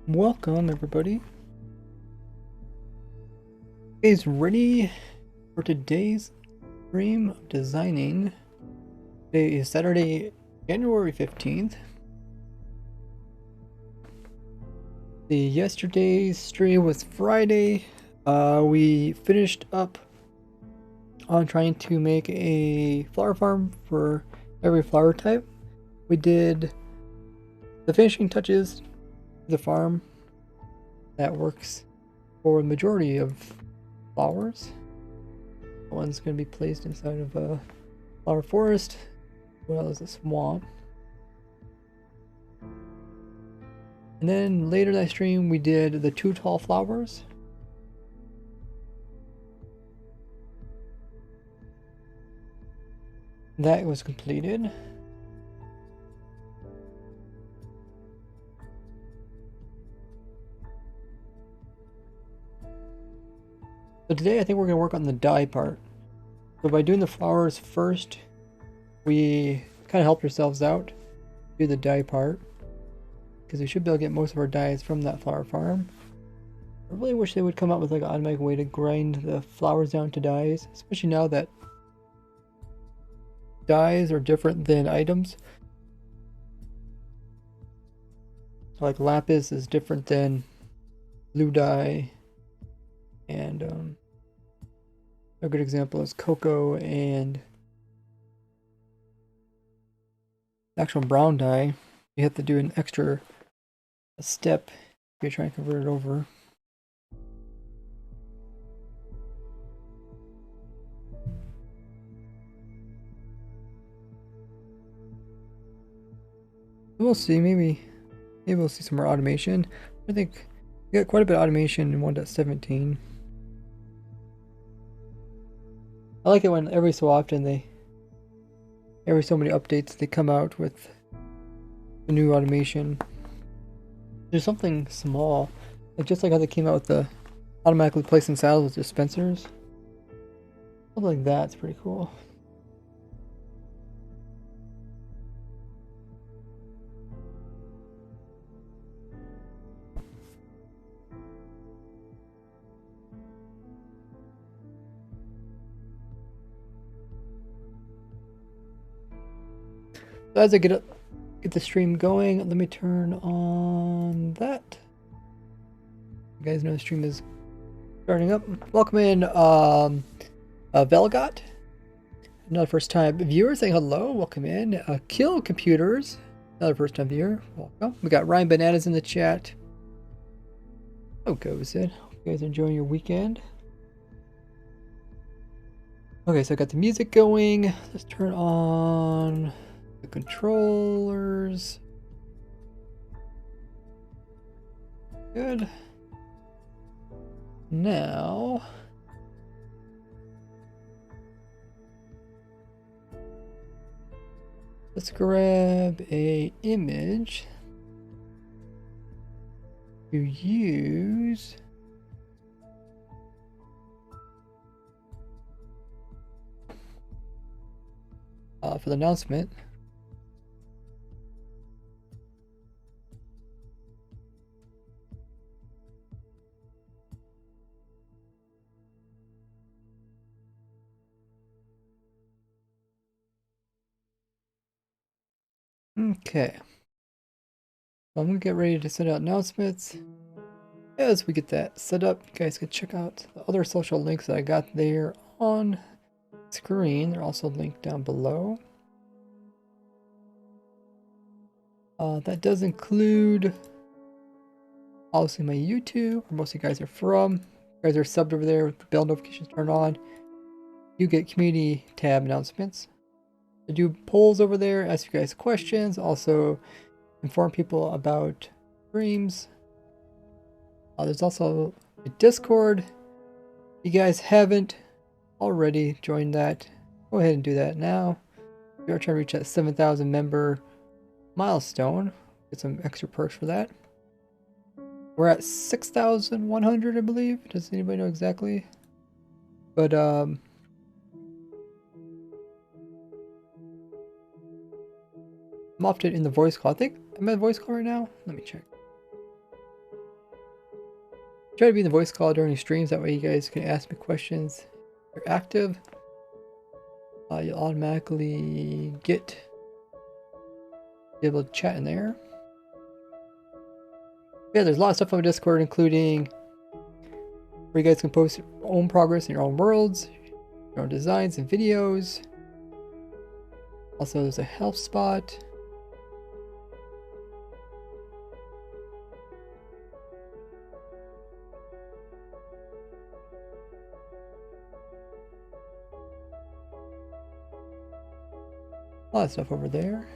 Welcome, everybody. Is ready for today's stream of designing. Today is Saturday, January 15th. The yesterday's stream was Friday. We finished up on trying to make a flower farm for every flower type. We did the finishing touches to the farm that works for the majority of flowers. One's going to be placed inside of a flower forest, as well as a swamp. And then later that stream, we did the 2 tall flowers. That was completed. So today I think we're going to work on the dye part. So by doing the flowers first, we kind of helped ourselves out, do the dye part, because we should be able to get most of our dyes from that flower farm. I really wish they would come up with like an automatic way to grind the flowers down to dyes, especially now that dyes are different than items. Like lapis is different than blue dye, and a good example is cocoa and actual brown dye. You have to do an extra step if you're trying to convert it over. We'll see, maybe we'll see some more automation. I think we got quite a bit of automation in 1.17. I like it when every so often every so many updates they come out with a new automation. There's something small, like just like how they came out with the automatically placing saddles with dispensers. Something like that's pretty cool. So as I get the stream going, let me turn on that. You guys know the stream is starting up. Welcome in, Velgot. Another first time viewer saying hello. Welcome in. Kill Computers. Another first time viewer. Welcome. We got Ryan Bananas in the chat. How goes it? Hope you guys are enjoying your weekend. Okay, so I got the music going. Let's turn on the controllers. Good. Now let's grab a image to use for the announcement. Okay. I'm gonna get ready to send out announcements. As we get that set up, you guys can check out the other social links that I got there on screen. They're also linked down below. That does include obviously my YouTube, where most of you guys are from. You guys are subbed over there with the bell notifications turned on. You get community tab announcements. I do polls over there, ask you guys questions, also inform people about streams. There's also a Discord. If you guys haven't already joined that, go ahead and do that now. We are trying to reach that 7,000 member milestone. Get some extra perks for that. We're at 6,100, I believe. Does anybody know exactly? But I'm opted in the voice call. I think I'm at voice call right now. Let me check. try to be in the voice call during streams. That way you guys can ask me questions. If you're active. You'll automatically be able to chat in there. Yeah, there's a lot of stuff on Discord, including where you guys can post your own progress in your own worlds, your own designs and videos. Also, there's a health spot. A lot of stuff over there.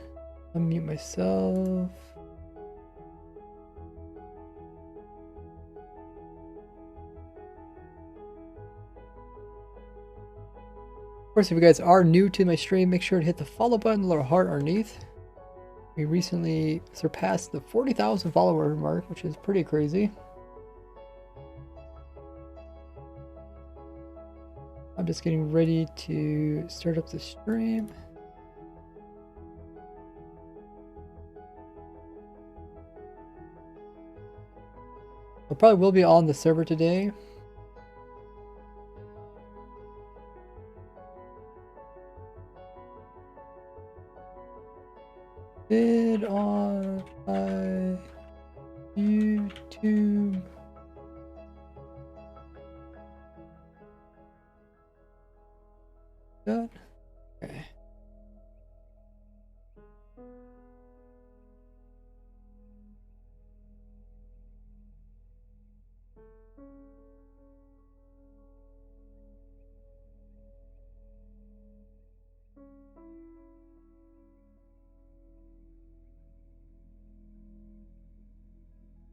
Unmute myself. Of course, if you guys are new to my stream, make sure to hit the follow button, the little heart underneath. We recently surpassed the 40,000 follower mark, which is pretty crazy. I'm just getting ready to start up the stream. I probably will be on the server today. Did on my YouTube. Done. Okay.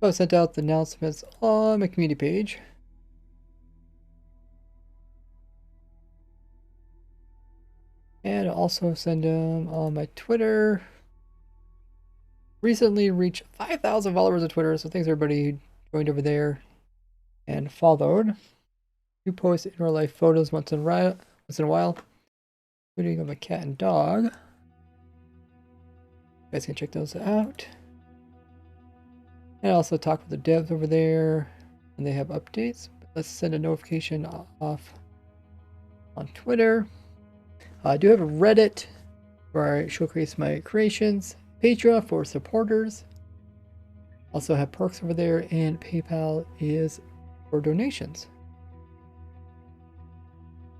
I sent out the announcements on my community page. And I also send them on my Twitter. Recently reached 5,000 followers on Twitter, so thanks everybody who joined over there and followed. You post in real life photos once in a while, including of a cat and dog. You guys can check those out. And I also talk with the devs over there, and they have updates. But let's send a notification off on Twitter. I do have a Reddit where I showcase my creations, Patreon for supporters. Also have perks over there, and PayPal is for donations.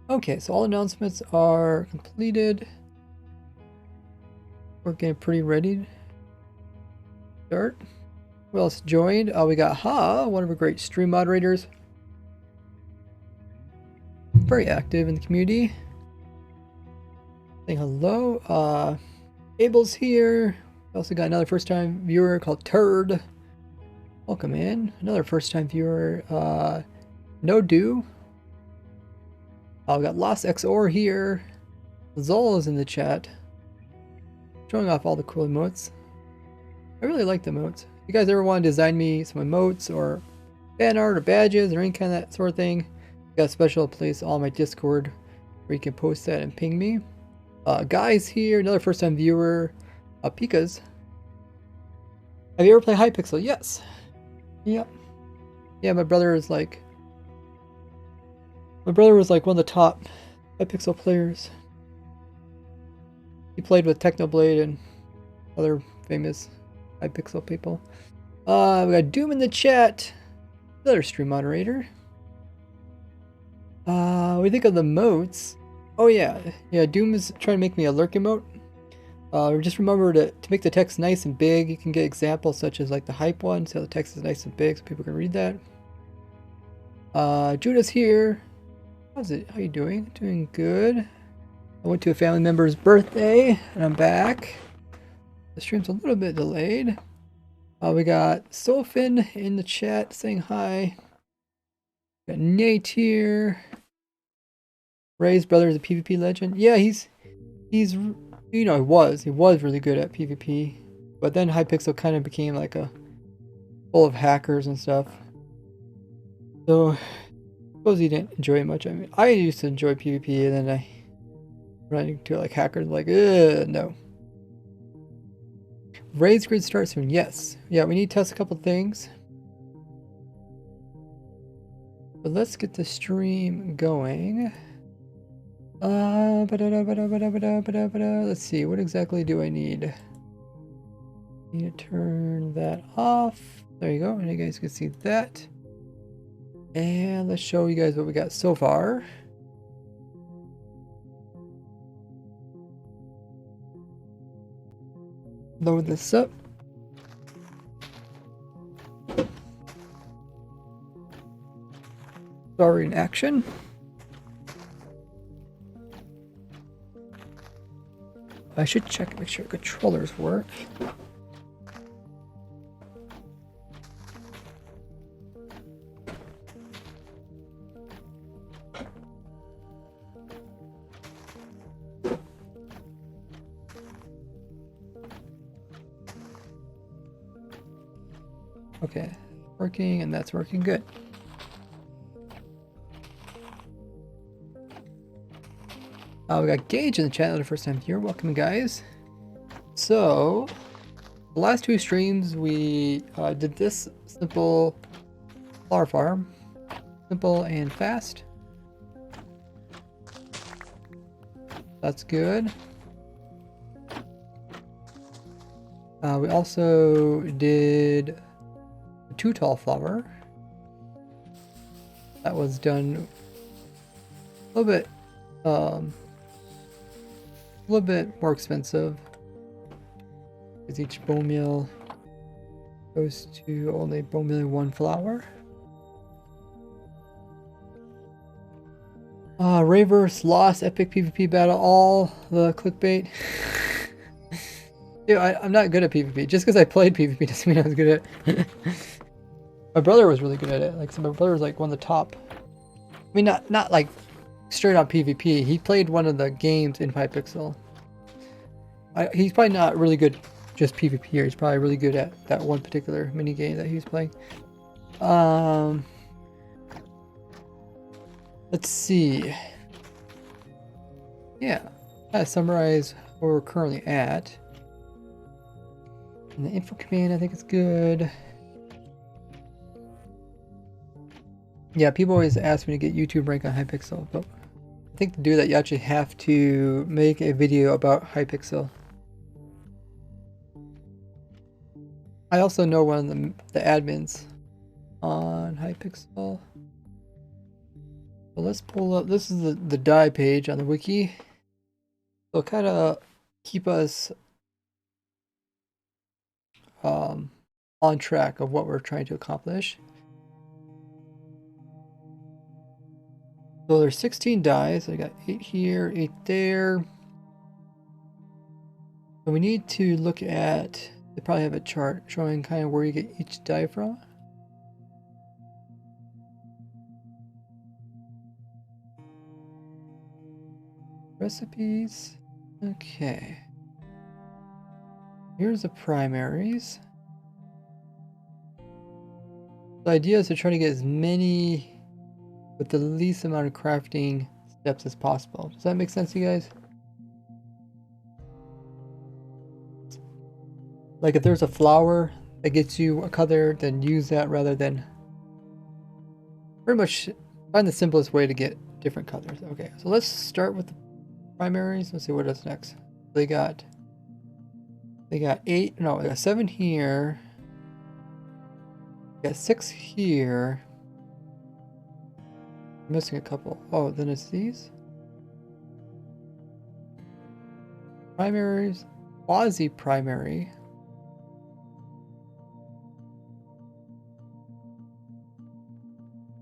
Okay, so all announcements are completed. We're getting pretty ready to start. Who else joined? We got Ha, one of our great stream moderators. Very active in the community. Saying hello. Abel's here. We also got another first time viewer called Turd. Welcome in. Another first time viewer, No Do. We got Lost XOR here. Zol is in the chat. Showing off all the cool emotes. I really like the emotes. If you guys ever want to design me some emotes or fan art or badges or any kind of that sort of thing, I got a special place on my Discord where you can post that and ping me. Guys here, another first time viewer, Pika's. Have you ever played Hypixel? Yes. Yep. Yeah, my brother was like one of the top Hypixel players. He played with Technoblade and other famous Hypixel people. We got Doom in the chat. Another stream moderator. What do you think of the moats? Oh yeah. Doom is trying to make me a lurk emote. Just remember to make the text nice and big. You can get examples such as like the hype one, so the text is nice and big so people can read that. Judah's here. How's it? How you doing? Doing good. I went to a family member's birthday and I'm back. The stream's a little bit delayed. We got Solfin in the chat saying hi. Got Nate here. Ray's brother is a PvP legend. Yeah, he's he was really good at PvP, but then Hypixel kind of became like full of hackers and stuff. So I suppose he didn't enjoy it much. I mean, I used to enjoy PvP, and then I ran into like hackers like, no. Raid's grid starts soon. Yes. Yeah, we need to test a couple things. But let's get the stream going. Let's see, what exactly do I need? Need to turn that off. There you go, and you guys can see that. And let's show you guys what we got so far. Load this up. Sorry in action. I should check, make sure controllers work. Okay, working, and that's working good. We got Gage in the chat the first time here. Welcome, guys. So, the last two streams we did this simple flower farm, simple and fast. That's good. We also did a 2 tall flower. That was done a little bit more expensive, because each bone meal goes to only bone meal 1 flower. Rayverse lost epic PvP battle, all the clickbait. Dude, I'm not good at PvP. Just because I played PvP doesn't mean I was good at it. My brother was really good at it. Like, so my brother was like one of the top. I mean, not like straight on PvP. He played one of the games in Hypixel. He's probably not really good just PvP here. He's probably really good at that one particular mini game that he was playing. Let's see. Yeah, I'll summarize where we're currently at. And the info command, I think is good. Yeah, people always ask me to get YouTube rank on Hypixel, but I think to do that you actually have to make a video about Hypixel. I also know one of the admins on Hypixel. So let's pull up, this is the die page on the wiki. It'll kind of keep us on track of what we're trying to accomplish. So there's 16 dies. I got 8 here, 8 there. So we need to look at, they probably have a chart showing kind of where you get each die from. Recipes. Okay. Here's the primaries. The idea is to try to get as many with the least amount of crafting steps as possible. Does that make sense to you guys? Like if there's a flower that gets you a color, then use that rather than pretty much find the simplest way to get different colors. Okay, so let's start with the primaries. Let's see what is next. They got 8, no, they got 7 here. They got 6 here. I'm missing a couple. Oh, then it's these. Primaries, quasi-primary.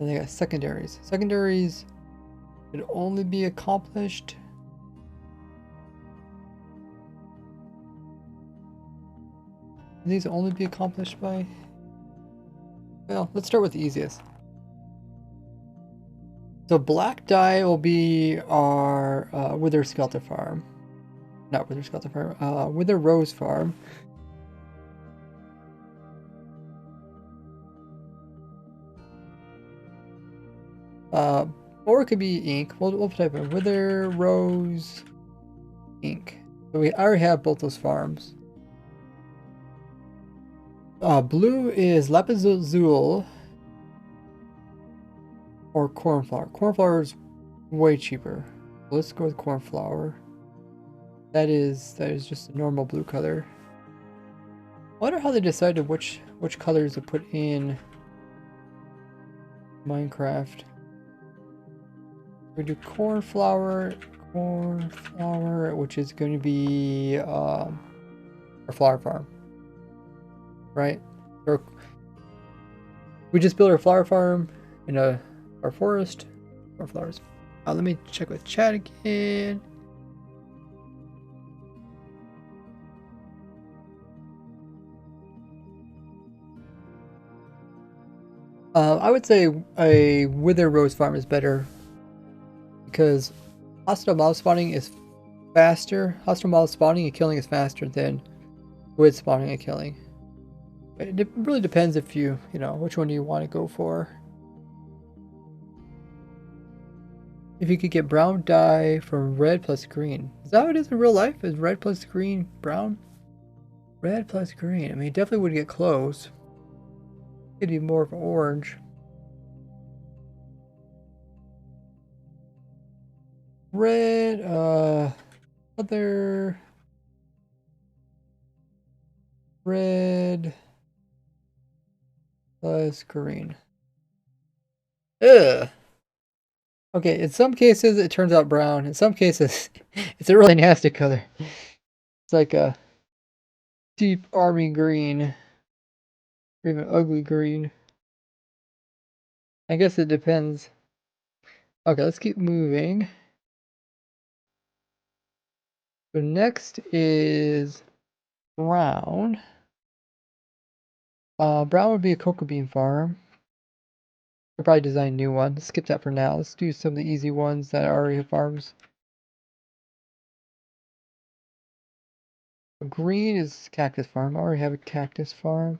And they got secondaries. Secondaries can only be accomplished. Can these only be accomplished by? Well, let's start with the easiest. So black dye will be our Wither Skelter farm. Not Wither Skelter farm, Wither Rose farm. Or it could be ink. We'll type in Wither Rose ink. So we already have both those farms. Blue is Lapis Lazuli. or cornflower. Cornflower is way cheaper. Let's go with cornflower. That is just a normal blue color. I wonder how they decided which colors to put in Minecraft. We do cornflower, which is going to be our flower farm, right? Or we just build our flower farm in our forest or flowers. Let me check with chat again. I would say a wither rose farm is better because hostile mob spawning is faster. Hostile mob spawning and killing is faster than with spawning and killing. It really depends if you know, which one do you want to go for. If you could get brown dye from red plus green. Is that how it is in real life? Is red plus green brown? Red plus green. I mean, it definitely would get close. It'd be more of an orange. Red, other... Red plus green. Ugh. Okay, in some cases it turns out brown. In some cases, it's a really nasty color. It's like a deep army green. Or even ugly green. I guess it depends. Okay, let's keep moving. So next is brown. Brown would be a cocoa bean farm. I'll probably design a new one. Let's skip that for now. Let's do some of the easy ones that already have farms. Green is cactus farm. I already have a cactus farm.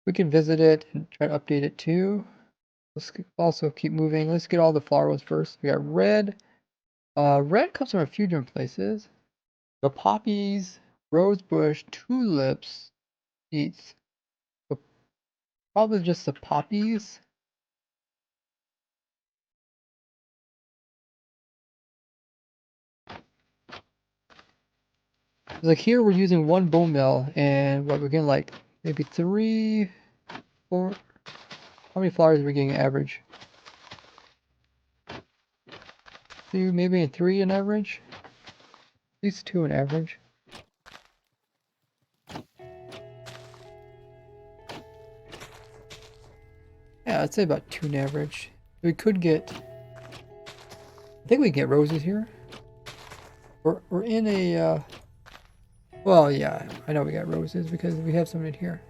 We can visit it and try to update it too. Let's also keep moving. Let's get all the flower ones first. We got red. Red comes from a few different places. The poppies, rose bush, tulips, beets. Probably just the poppies. Like here we're using one bone meal and what we're getting like maybe 3, 4. How many flowers are we getting average? 2, maybe 3 on average? At least 2 on average. Yeah, I'd say about 2 on average. We could get... I think we can get roses here. We're in a... Well, yeah, I know we got roses because we have some in here.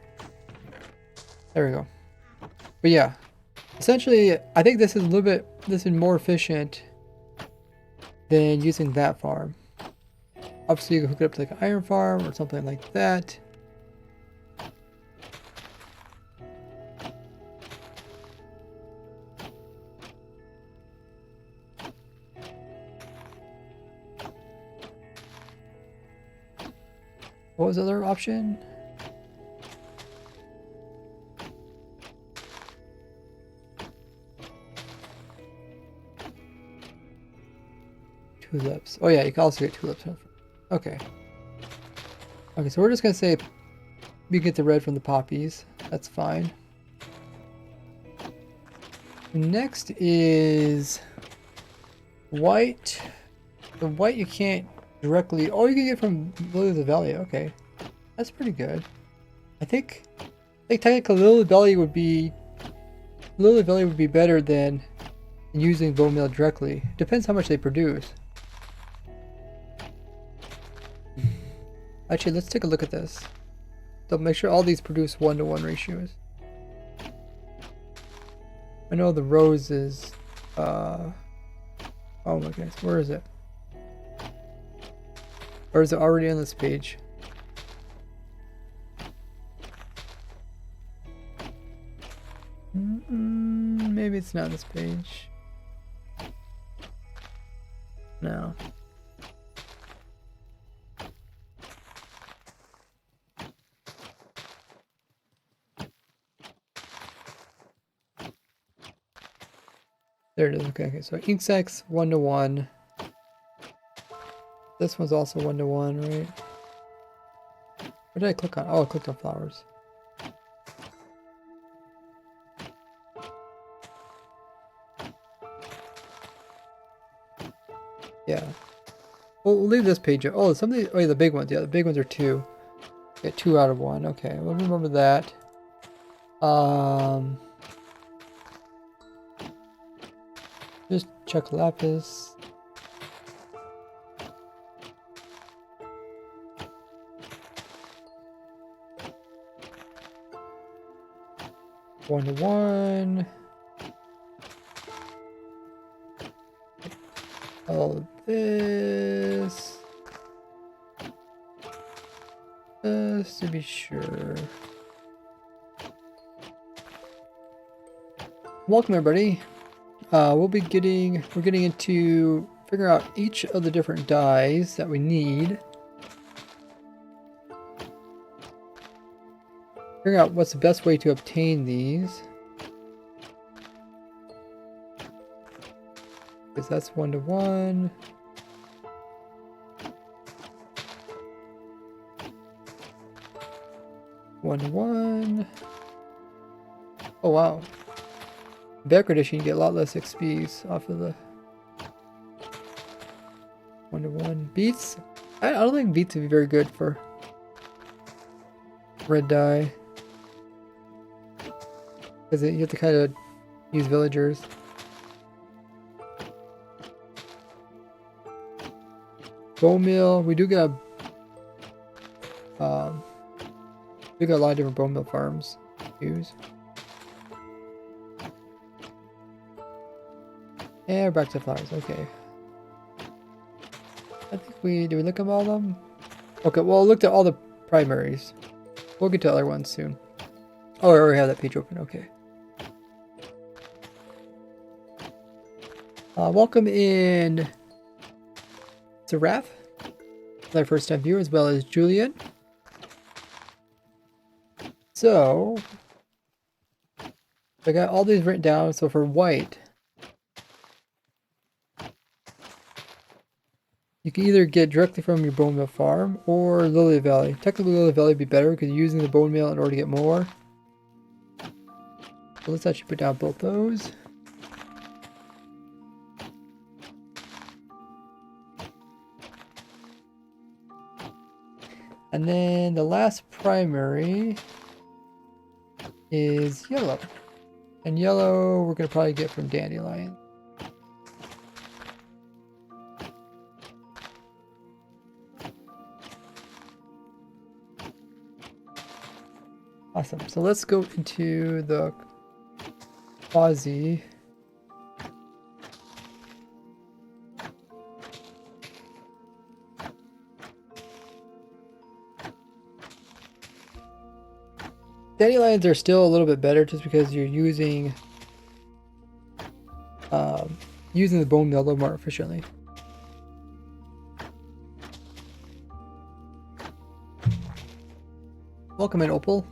There we go. But yeah, essentially, I think this is more efficient than using that farm. Obviously, you can hook it up to like an iron farm or something like that. What was the other option? Tulips. Oh yeah, you can also get tulips. Okay. Okay, so we're just gonna say we get the red from the poppies. That's fine. Next is white. The white you can't directly... Oh, you can get from Lily of the Valley. Okay. That's pretty good. I think technically Lily of the Valley would be better than using bone meal directly. Depends how much they produce. Actually, let's take a look at this. So make sure all these produce 1-to-1 ratios. I know the rose is oh my goodness, where is it? Or is it already on this page? Maybe it's not this page. No. There it is. Okay, okay. So insects 1-to-1. This one's also 1-to-1, right? What did I click on? Oh, I clicked on flowers. Yeah. We'll leave this page. Oh, some of the, oh yeah, the big ones. Yeah, the big ones are 2. Get 2 out of 1. Okay, we'll remember that. Just check lapis. One to one. All of this. Just to be sure. Welcome everybody. We're getting into figuring out each of the different dyes that we need. Figuring out what's the best way to obtain these. Because that's 1-to-1. One to one. Oh wow. Backward edition, you get a lot less XPs off of the 1-to-1. Beats? I don't think beats would be very good for red dye. Because you have to kind of use villagers. Bone meal, we do get a lot of different bone meal farms to use. And we're back to flowers, okay. I think did we look at all of them? Okay, well, I looked at all the primaries. We'll get to other ones soon. Oh, I already have that page open, okay. Welcome in Seraph, my first time viewer, as well as Julian. So, I got all these written down. So for white, you can either get directly from your bone meal farm or Lily Valley. Technically, Lily Valley would be better because you're using the bone meal in order to get more. So let's actually put down both those. And then the last primary is yellow. And yellow we're going to probably get from dandelion. Awesome. So let's go into the quasi. Dandelions are still a little bit better just because you're using the bone meal a little more efficiently. Welcome in, Opal.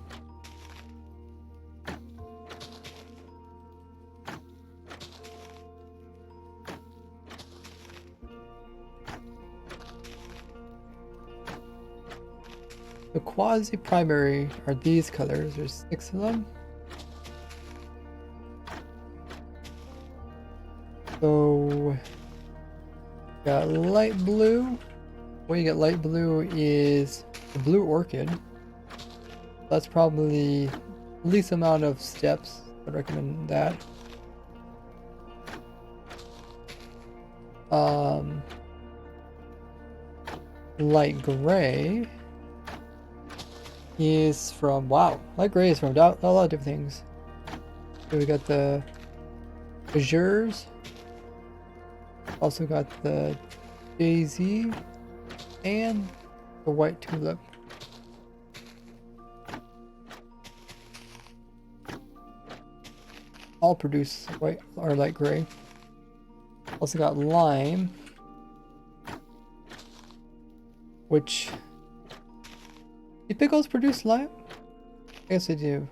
The quasi-primary are these colors. There's 6 of them. So, got light blue. What you get light blue is the blue orchid. That's probably the least amount of steps. I'd recommend that. Light gray is from, wow, light gray is from a lot of different things. So we got the azures, also got the daisy, and the white tulip. All produce white or light gray. Also got lime, which, do pickles produce lime? I guess they do.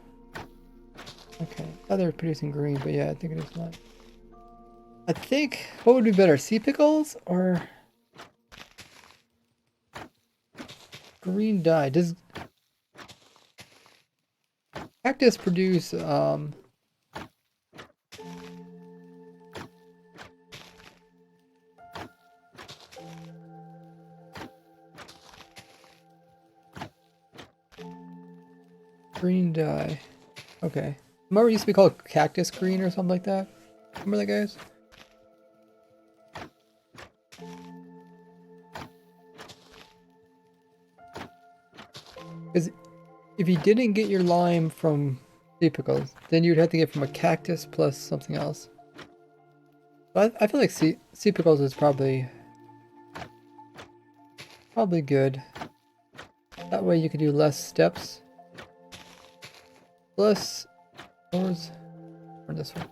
Okay, I thought they were producing green, but yeah, I think it is lime. I think, what would be better, sea pickles or green dye? Does cactus produce, green dye? Okay. Remember it used to be called cactus green or something like that? Remember that, guys? Because if you didn't get your lime from sea pickles, then you'd have to get from a cactus plus something else. But I feel like sea pickles is probably good. That way you can do less steps. Plus, or this one.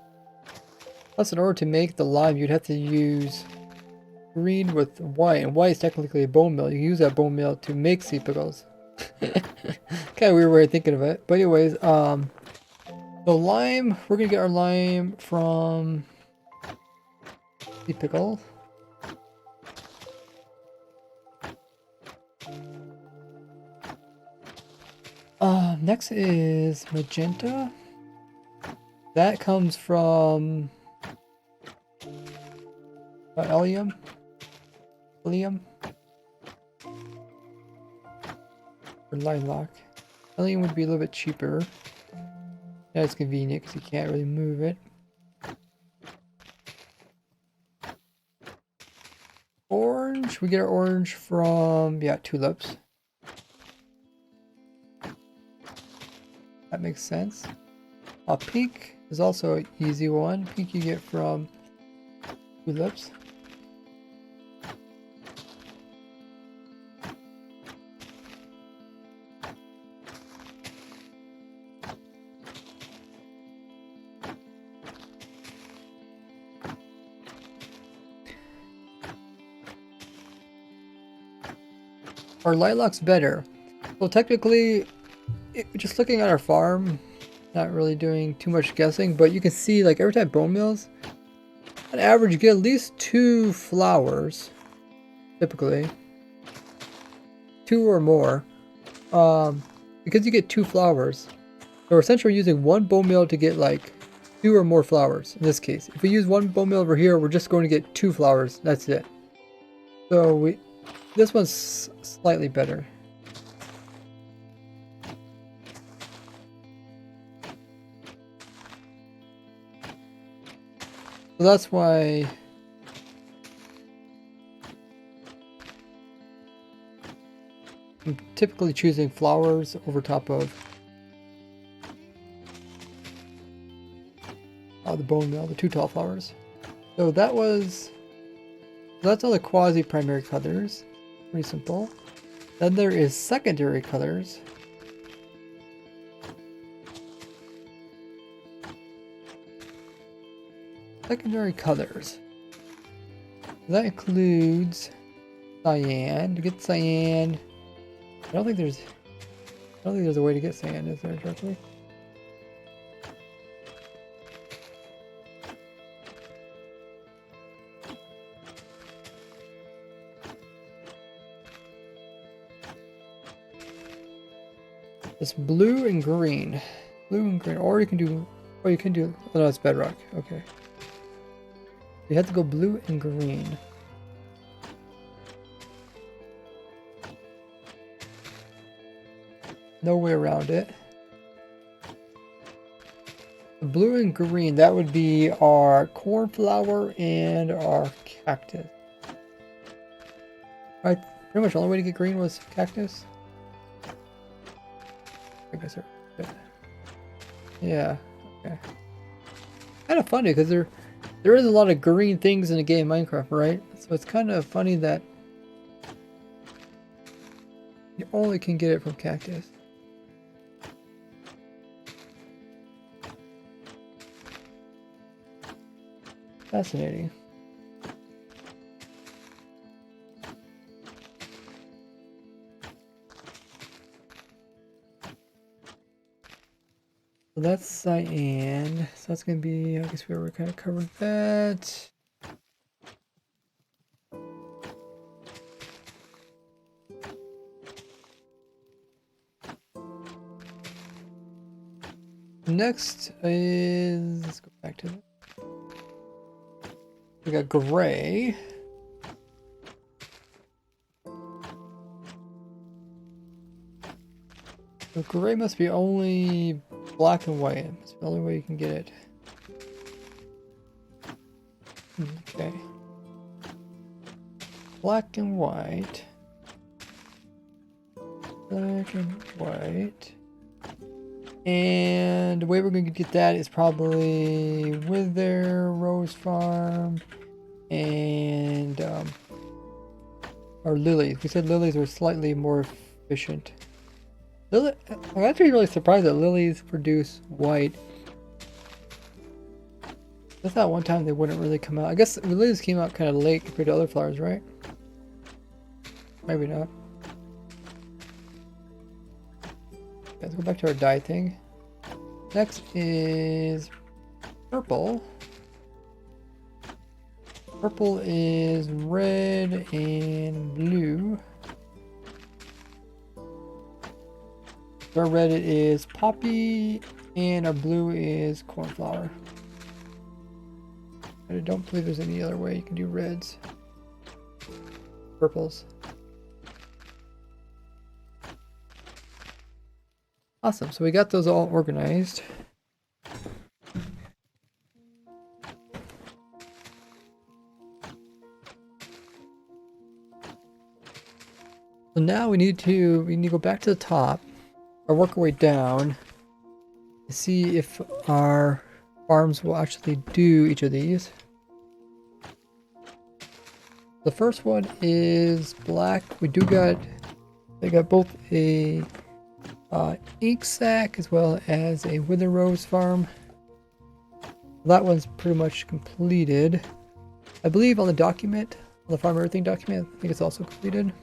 Plus, in order to make the lime, you'd have to use green with white, and white is technically a bone meal. You can use that bone meal to make sea pickles. Kind of weird way of thinking of it. But anyways, the lime, we're gonna get our lime from sea pickle. Next is magenta. That comes from Allium. Or lilac. Allium would be a little bit cheaper. That's convenient because you can't really move it. Orange, we get our orange from, yeah, tulips. That makes sense. Pink is also an easy one. Pink you get from tulips. Our lilac's better. So technically, just looking at our farm, not really doing too much guessing, but you can see like every time bone meals, on average you get at least 2 flowers, typically. 2 or more. Because you get 2 flowers. So we're essentially using 1 bone meal to get like 2 or more flowers in this case. If we use 1 bone meal over here, we're just going to get 2 flowers. That's it. So this one's slightly better. So that's why I'm typically choosing flowers over top of the bone meal, the 2 tall flowers. So that's all the quasi-primary colors. Pretty simple. Then there is secondary colors. Secondary colors. That includes cyan. To get cyan, I don't think there's a way to get cyan, is there, directly? It's blue and green. Blue and green. Or you can do, oh, oh no, it's bedrock. Okay. You have to go blue and green. No way around it. The blue and green, that would be our cornflower and our cactus. Right, pretty much the only way to get green was cactus. I guess yeah, okay. Kind of funny because there is a lot of green things in the game Minecraft, right? So it's kind of funny that you only can get it from cactus. Fascinating. So that's cyan. So that's gonna be, I guess we already kind of covered that. Next is, let's go back to that. We got gray. So gray must be only black and white. It's the only way you can get it. Okay. Black and white. Black and white. And the way we're going to get that is probably Wither, Rose Farm, and or lilies. We said lilies were slightly more efficient. I'm actually really surprised that lilies produce white. I thought one time they wouldn't really come out. I guess lilies came out kind of late compared to other flowers, right? Maybe not. Let's go back to our dye thing. Next is purple. Purple is red and blue. Our red is poppy and our blue is cornflower. I don't believe there's any other way you can do reds. Purples. Awesome, so we got those all organized. So now we need to go back to the top or work our way down to see if our farms will actually do each of these. The first one is black. They got both a ink sac as well as a wither rose farm. That one's pretty much completed. I believe on the document, on the farm everything document, I think it's also completed.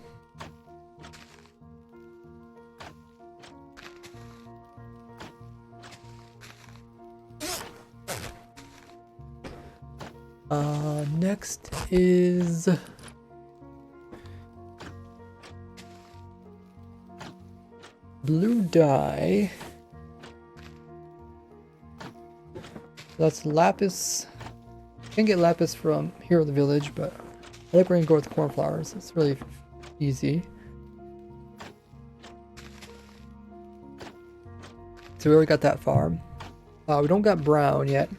Next is blue dye. That's lapis. You can get lapis from here in the village, but I think we're gonna go with the cornflowers. It's really easy. So we already got that farm. We don't got brown yet.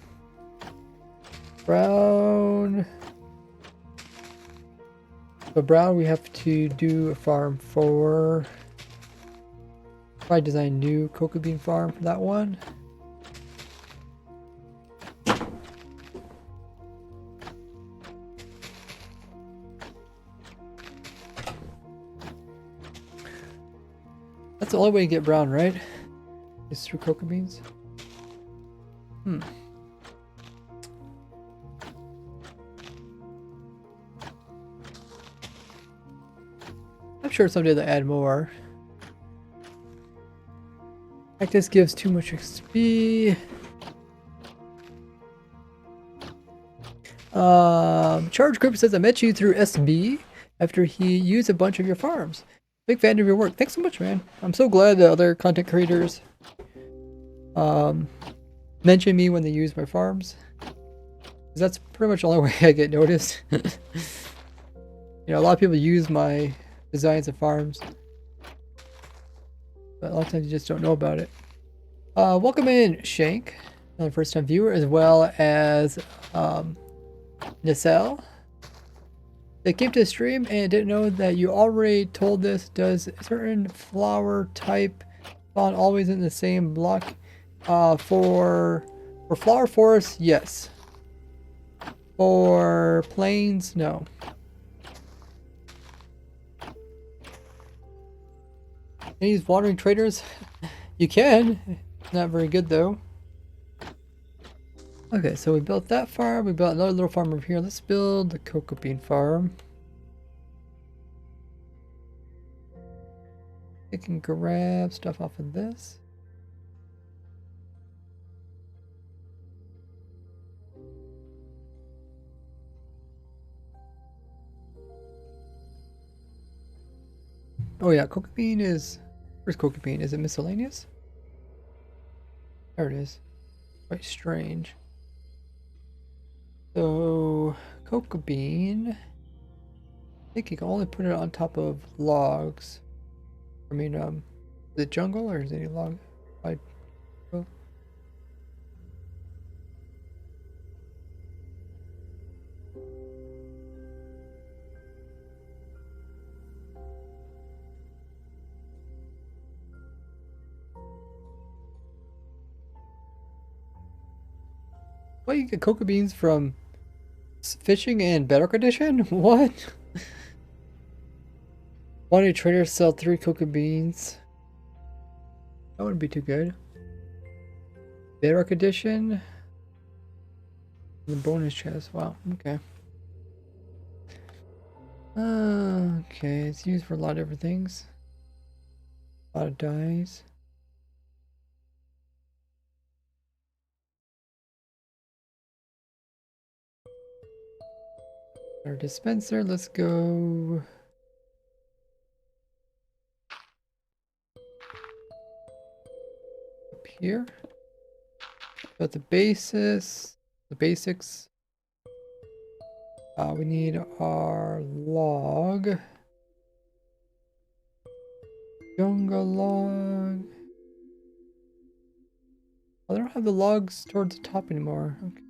Brown. So brown, we have to do a farm for. Probably design a new cocoa bean farm for that one. That's the only way to get brown, right? Is through cocoa beans. I'm sure someday they'll add more. This gives too much XP. Charge Group says I met you through SB after he used a bunch of your farms. Big fan of your work. Thanks so much, man. I'm so glad that other content creators mention me when they use my farms. 'Cause that's pretty much the only way I get noticed. You know, a lot of people use my designs of farms, but a lot of times you just don't know about it. Welcome in, Shank, another first-time viewer, as well as Nacelle. They came to the stream and didn't know that you already told this. Does a certain flower type spawn always in the same block? For flower forests, yes. For plains, no. These wandering traders, you can. Not very good though. Okay, so we built that farm. We built another little farm over here. Let's build the cocoa bean farm. I can grab stuff off of this. Oh yeah, cocoa bean is... Where's cocoa bean? Is it miscellaneous? There it is. Quite strange. So, cocoa bean. I think you can only put it on top of logs. I mean, is it jungle or is it log? I, well, what, you get cocoa beans from fishing in Bedrock Edition? What? Why do traders sell 3 cocoa beans? That wouldn't be too good. Bedrock Edition? The bonus chest. Wow, okay. Okay, it's used for a lot of different things. A lot of dyes. Our dispenser, let's go up here. Got the basics. We need our log. Jungle log. Oh, they don't have the logs towards the top anymore. Okay.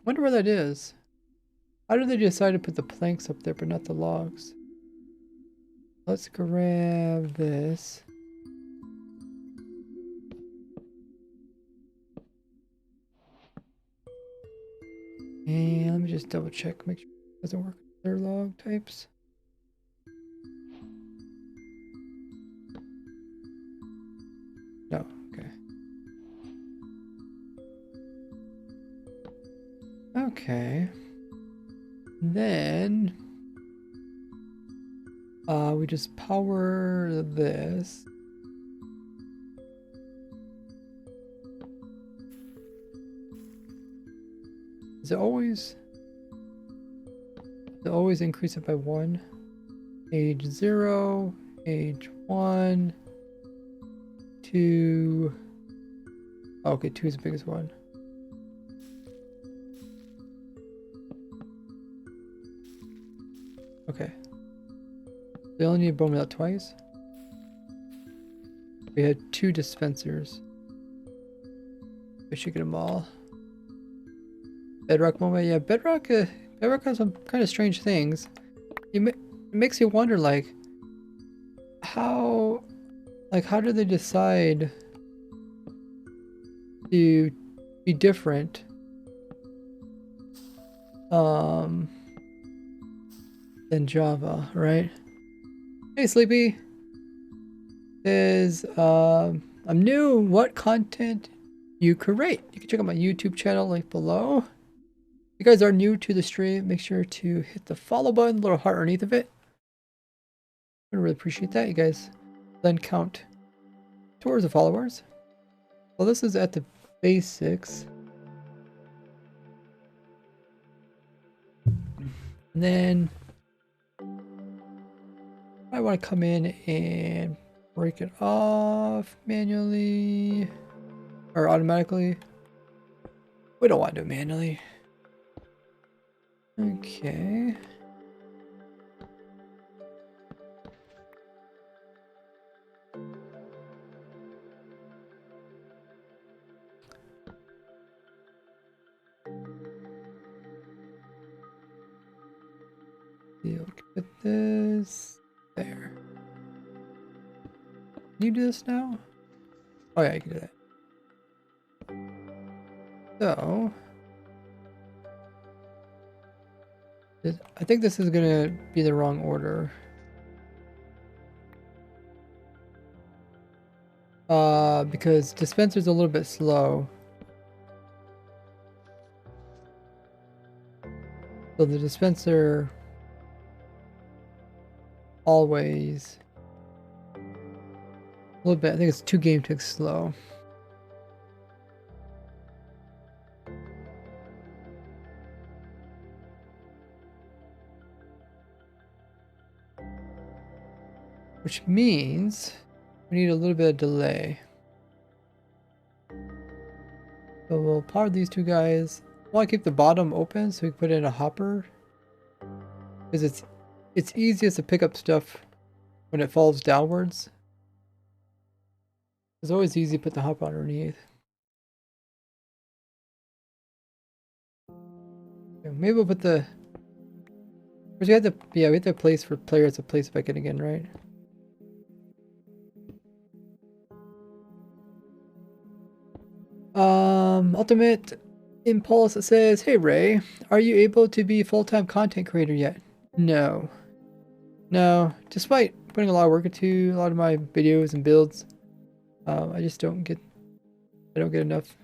Wonder where that is. How did they decide to put the planks up there but not the logs? Let's grab this. And let me just double check, make sure it doesn't work with other log types. No, okay. Okay. Then we just power this. Does it always increase it by 1? Age 0, age 1, 2. Oh, okay, 2 is the biggest one. Okay. They only need to bone out twice. We had 2 dispensers. We should get them all. Bedrock moment, yeah. Bedrock has some kind of strange things. It makes you wonder, like how do they decide to be different? Than Java, right? Hey, Sleepy. I'm new. What content you create? You can check out my YouTube channel link below. If you guys are new to the stream, make sure to hit the follow button, the little heart underneath of it. I really appreciate that. You guys then count towards the followers. Well, this is at the basics. And then I want to come in and break it off manually or automatically. We don't want to do it manually. Okay. Deal with this. There. Can you do this now? Oh yeah, you can do that. So I think this is gonna be the wrong order. Because dispenser's a little bit slow. So the dispenser always a little bit, I think it's 2 game ticks slow. Which means we need a little bit of delay. So we'll power these two guys. I want to keep the bottom open so we can put in a hopper. Because it's easiest to pick up stuff when it falls downwards. It's always easy to put the hopper underneath. Okay, maybe we'll put the... We have to, yeah, we have to place for players to place back in again, right? Ultimate Impulse says, "Hey Ray, are you able to be a full-time content creator yet?" No. No. Despite putting a lot of work into a lot of my videos and builds, I just don't get enough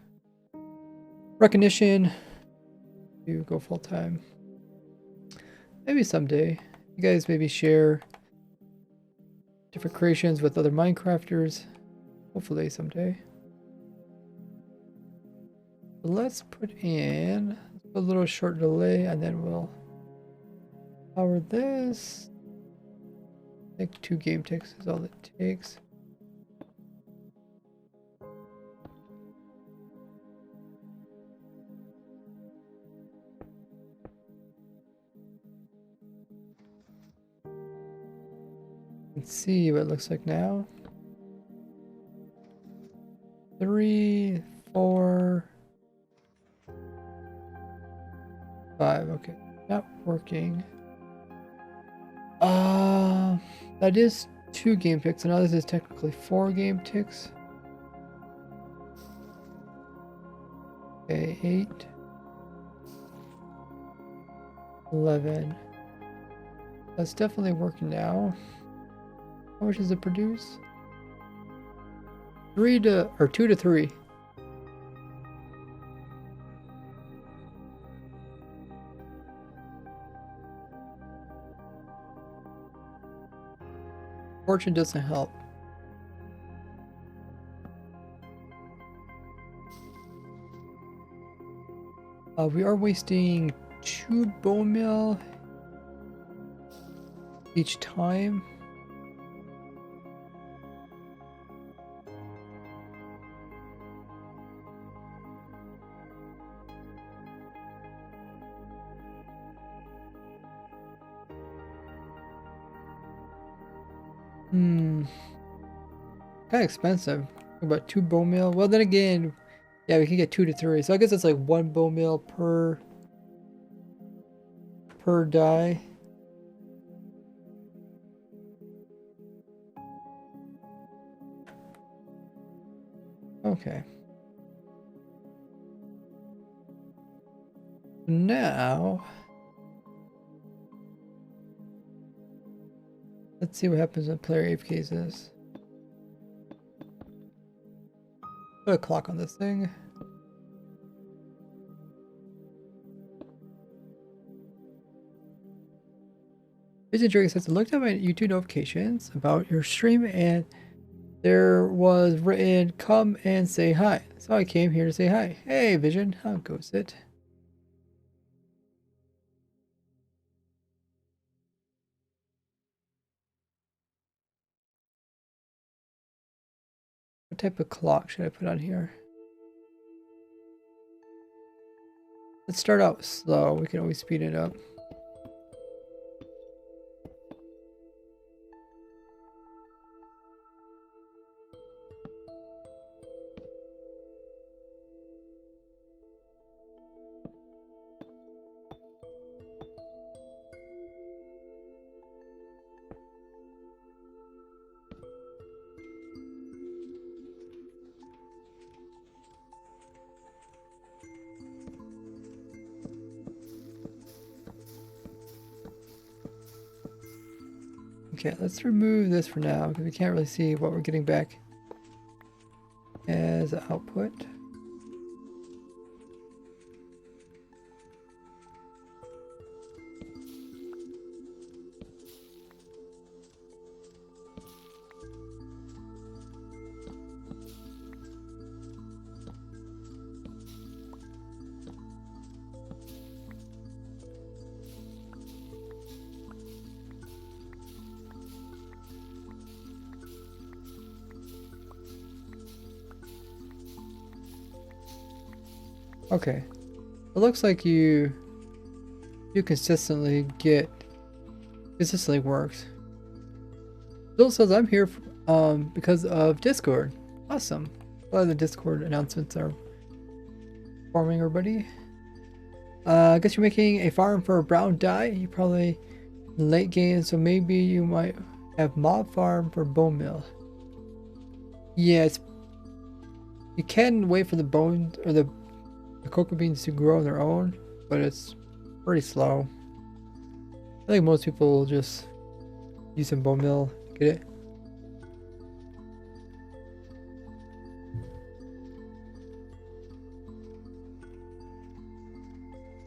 recognition to go full-time. Maybe someday. You guys maybe share different creations with other Minecrafters. Hopefully someday. Let's put in a little short delay and then we'll power this. I think 2 game ticks is all it takes. Let's see what it looks like now. 3, 4, 5. Okay, not working. That is 2 game ticks. Now this is technically 4 game ticks. Okay, 8, 11. That's definitely working now. How much does it produce? 2 to 3. Fortune doesn't help. We are wasting 2 bone meal each time. Kind of expensive. About 2 bone meal. Well, then again, yeah, we can get 2 to 3. So I guess it's like 1 bone meal per die. Okay. Now, let's see what happens when player AFKs this. Put a clock on this thing. Vision Dragon says, I looked at my YouTube notifications about your stream and there was written, come and say hi. So I came here to say hi. Hey, Vision, how goes it? What type of clock should I put on here? Let's start out slow. We can always speed it up. Okay, let's remove this for now because we can't really see what we're getting back as output. Okay. It looks like you consistently works. Bill says I'm here because of Discord. Awesome. A lot of the Discord announcements are forming everybody. I guess you're making a farm for a brown dye. You probably late game, so maybe you might have mob farm for bone mill. Yeah, you can wait for the bones or the cocoa beans to grow on their own, but it's pretty slow. I think most people will just use some bone meal. Get it?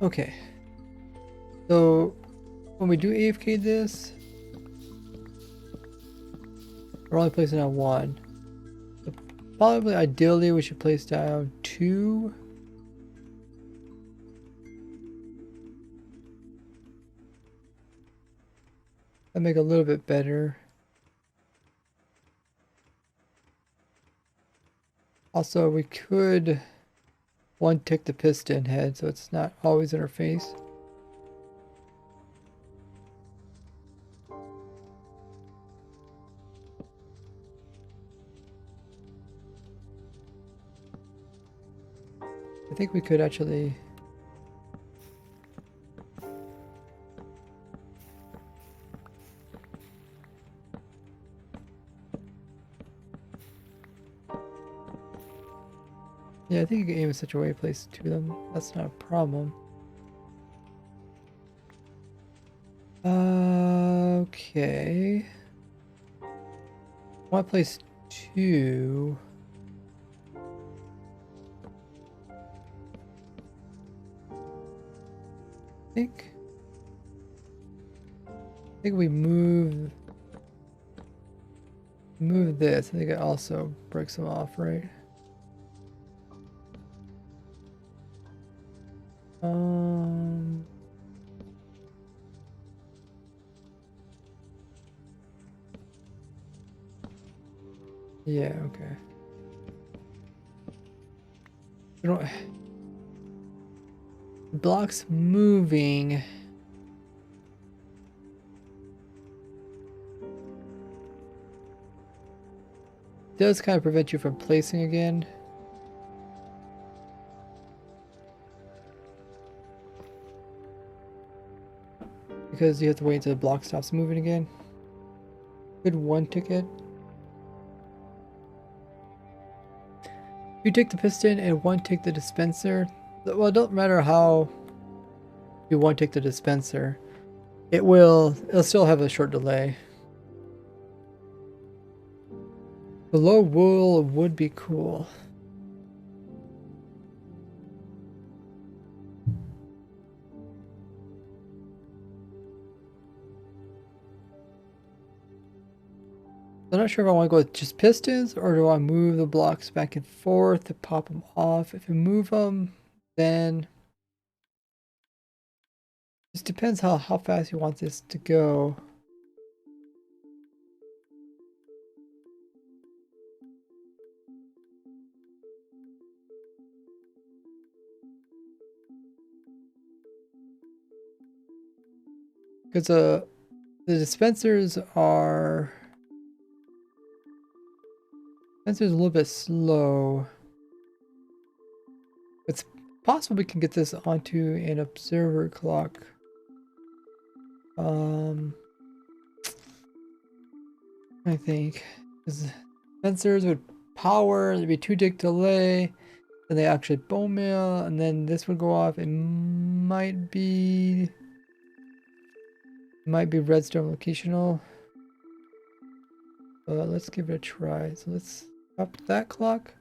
Okay. So when we do AFK this, we're only placing down one. So probably ideally we should place down two. That make a little bit better. Also, we could one tick the piston head so it's not always in our face. I think we could actually. Yeah, I think you can aim in such a way to place two of them. That's not a problem. Okay. I want to place two. I think we move this. I think it also breaks them off, right? Yeah, okay. We don't. Blocks moving. Does kind of prevent you from placing again. Because you have to wait until the block stops moving again. Good one ticket. You take the piston and one take the dispenser. Well, it don't matter how you one take the dispenser. It'll still have a short delay. The low wool would be cool. I'm not sure if I want to go with just pistons or do I move the blocks back and forth to pop them off. If you move them, then it just depends how fast you want this to go. Because the dispensers are a little bit slow. It's possible we can get this onto an observer clock. I think because sensors would power, there'd be 2 tick delay, then they actually bone meal, and then this would go off. It might be redstone locational. Let's give it a try. So let's up that clock.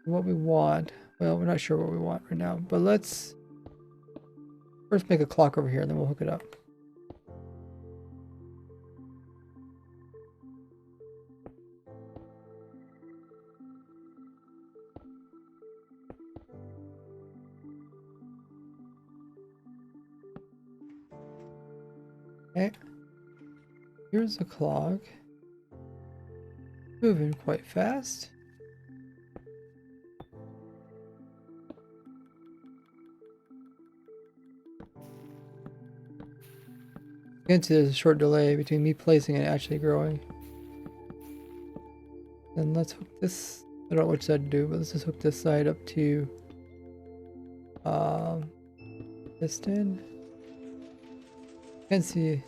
What we want. Well, we're not sure what we want right now, but let's first make a clock over here and then we'll hook it up. Okay. Here's the clock. Moving quite fast. You can see there's a short delay between me placing it and actually growing. Then let's hook this. I don't know which side to do, but let's just hook this side up to piston. You can see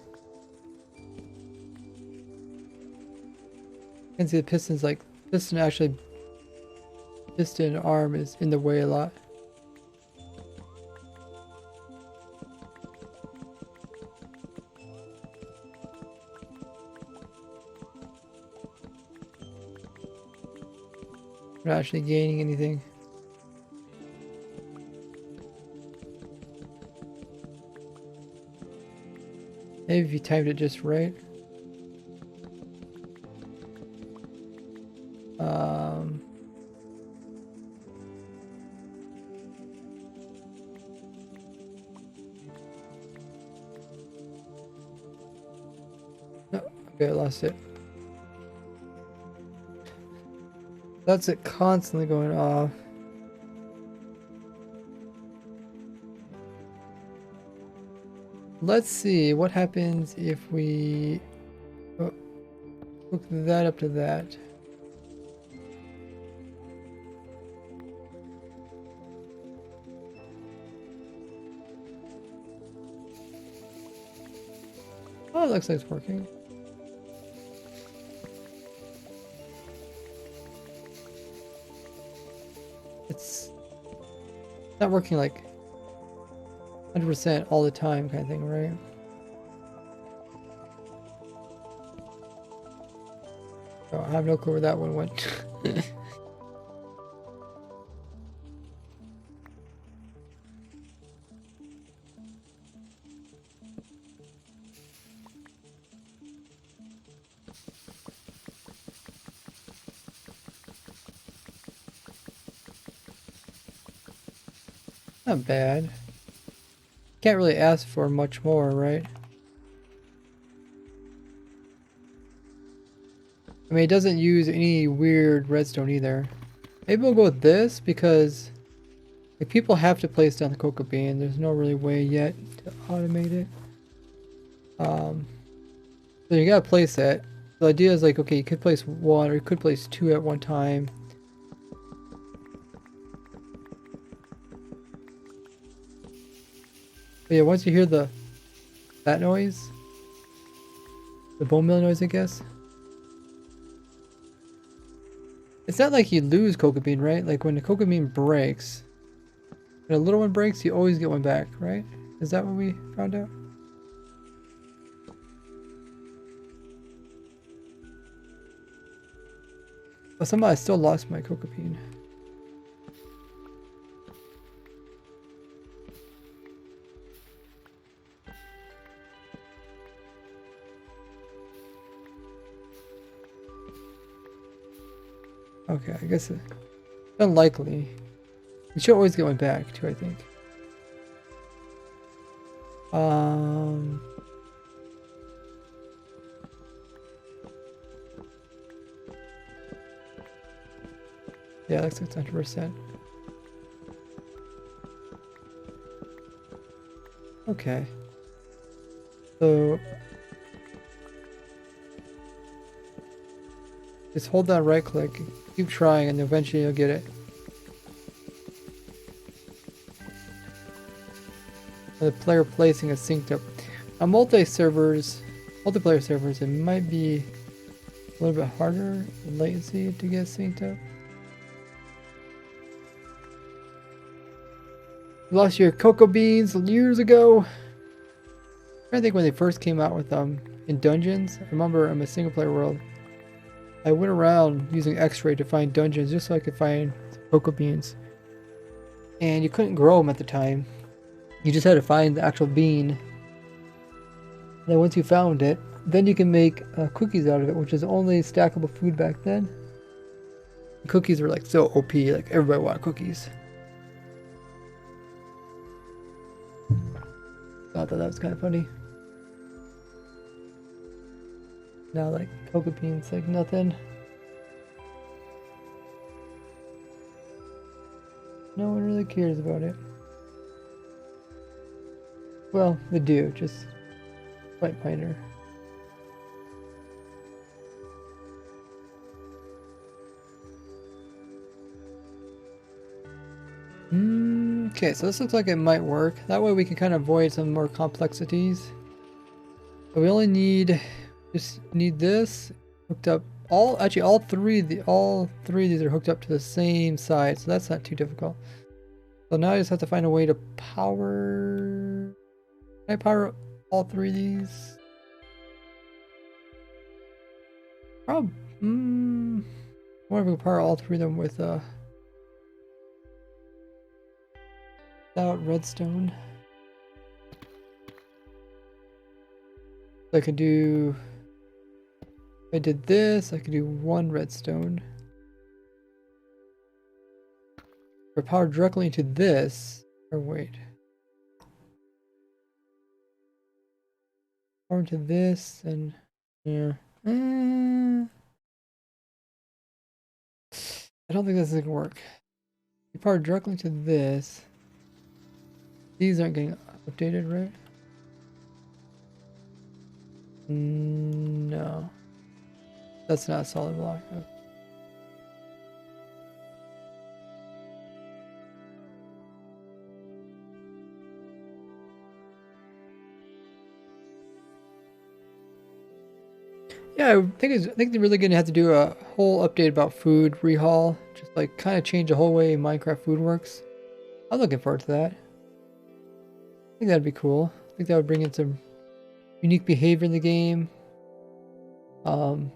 the piston's like piston arm is in the way a lot. We're not actually gaining anything. Maybe if you timed it just right. No, okay, I lost it. That's it constantly going off. Let's see what happens if we hook that up to that. Oh, it looks like it's working. It's not working like 100% all the time kind of thing, right? Oh, I have no clue where that one went. Not bad. Can't really ask for much more, right? I mean, it doesn't use any weird redstone either. Maybe we'll go with this because like, people have to place down the cocoa bean. There's no really way yet to automate it. So you gotta place it. The idea is like, okay, you could place one or you could place two at one time. But yeah, once you hear that noise, the bone mill noise, I guess. It's not like you lose cocoa bean, right? Like when the cocoa bean breaks, when a little one breaks, you always get one back, right? Is that what we found out? But somehow I still lost my cocoa bean. Okay, I guess it's unlikely. You should always get one back too, I think. Yeah, that's 600%. Okay. So just hold down right click, keep trying, and eventually you'll get it. The player placing is synced up. On multiplayer servers, it might be a little bit harder in latency to get synced up. You lost your cocoa beans years ago. I think when they first came out with them in dungeons. I remember in my single player world, I went around using X-ray to find dungeons just so I could find cocoa beans. And you couldn't grow them at the time. You just had to find the actual bean. And then once you found it, then you can make cookies out of it, which is only stackable food back then. The cookies were like so OP, like everybody wanted cookies. Thought that was kind of funny. Now like cocoa beans, like nothing. No one really cares about it. Well, they do, just Plant miner. Okay, so this looks like it might work. That way we can kind of avoid some more complexities. But we only need this hooked up. All three of these are hooked up to the same side, so that's not too difficult. So now I just have to find a way to power. Can I power all three of these? Probably. I wonder if we can power all three of them with without redstone. I could do. If I did this, I could do one redstone. Or power directly into this. Or wait. Power into this and yeah. I don't think this is gonna work. You power directly to this. These aren't getting updated, right? No. That's not a solid block. Okay. Yeah, I think they're really gonna have to do a whole update about food rehaul. Just like kind of change the whole way Minecraft food works. I'm looking forward to that. I think that'd be cool. I think that would bring in some unique behavior in the game.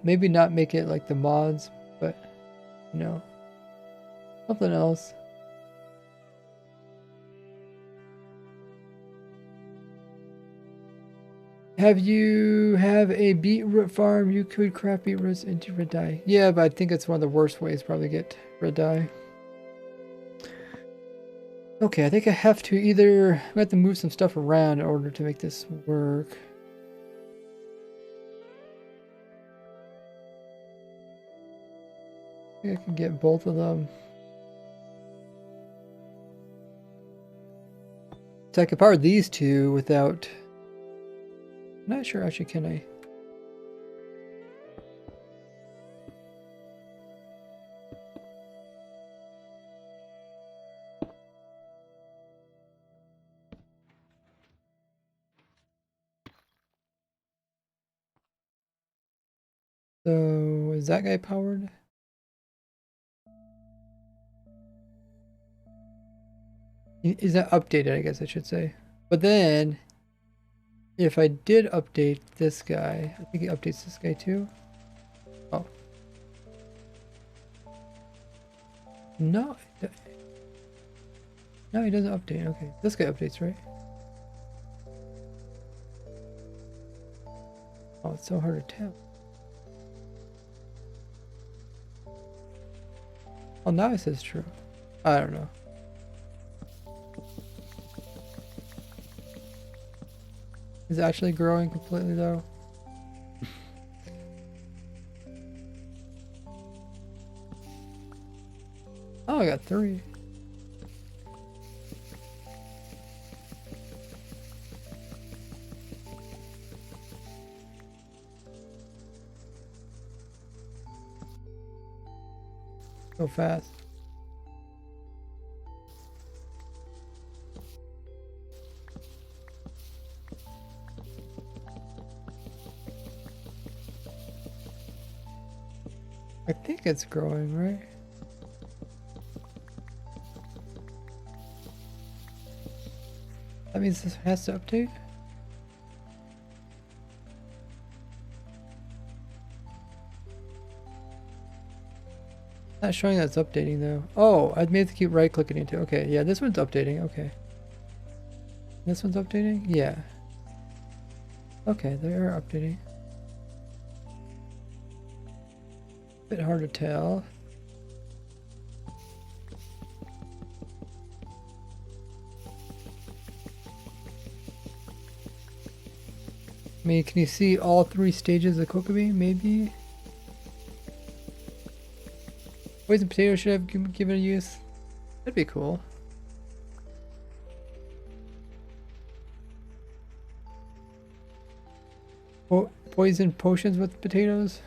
Maybe not make it like the mods, but you know, something else. Have you have a beetroot farm? You could craft beetroots into red dye. Yeah, but I think it's one of the worst ways to probably get red dye. Okay, I think I have to move some stuff around in order to make this work. I think I can get both of them. So I could power these two without. I'm not sure actually, can I? So is that guy powered? Is that updated, I guess I should say. But then if I did update this guy, I think it updates this guy too. Oh. No. No, he doesn't update. Okay. This guy updates, right? Oh, it's so hard to tell. Oh, now it says true. I don't know. Is it actually growing completely though? Oh, I got 3. So fast. I think it's growing, right? That means this has to update? Not showing that it's updating though. Oh, I may have to keep right clicking into it. Okay, yeah, this one's updating. Okay. This one's updating? Yeah. Okay, they are updating. Bit hard to tell. I mean, can you see all 3 stages of Kokobi? Maybe? Poison potato should have given a use. That'd be cool. poison potions with potatoes.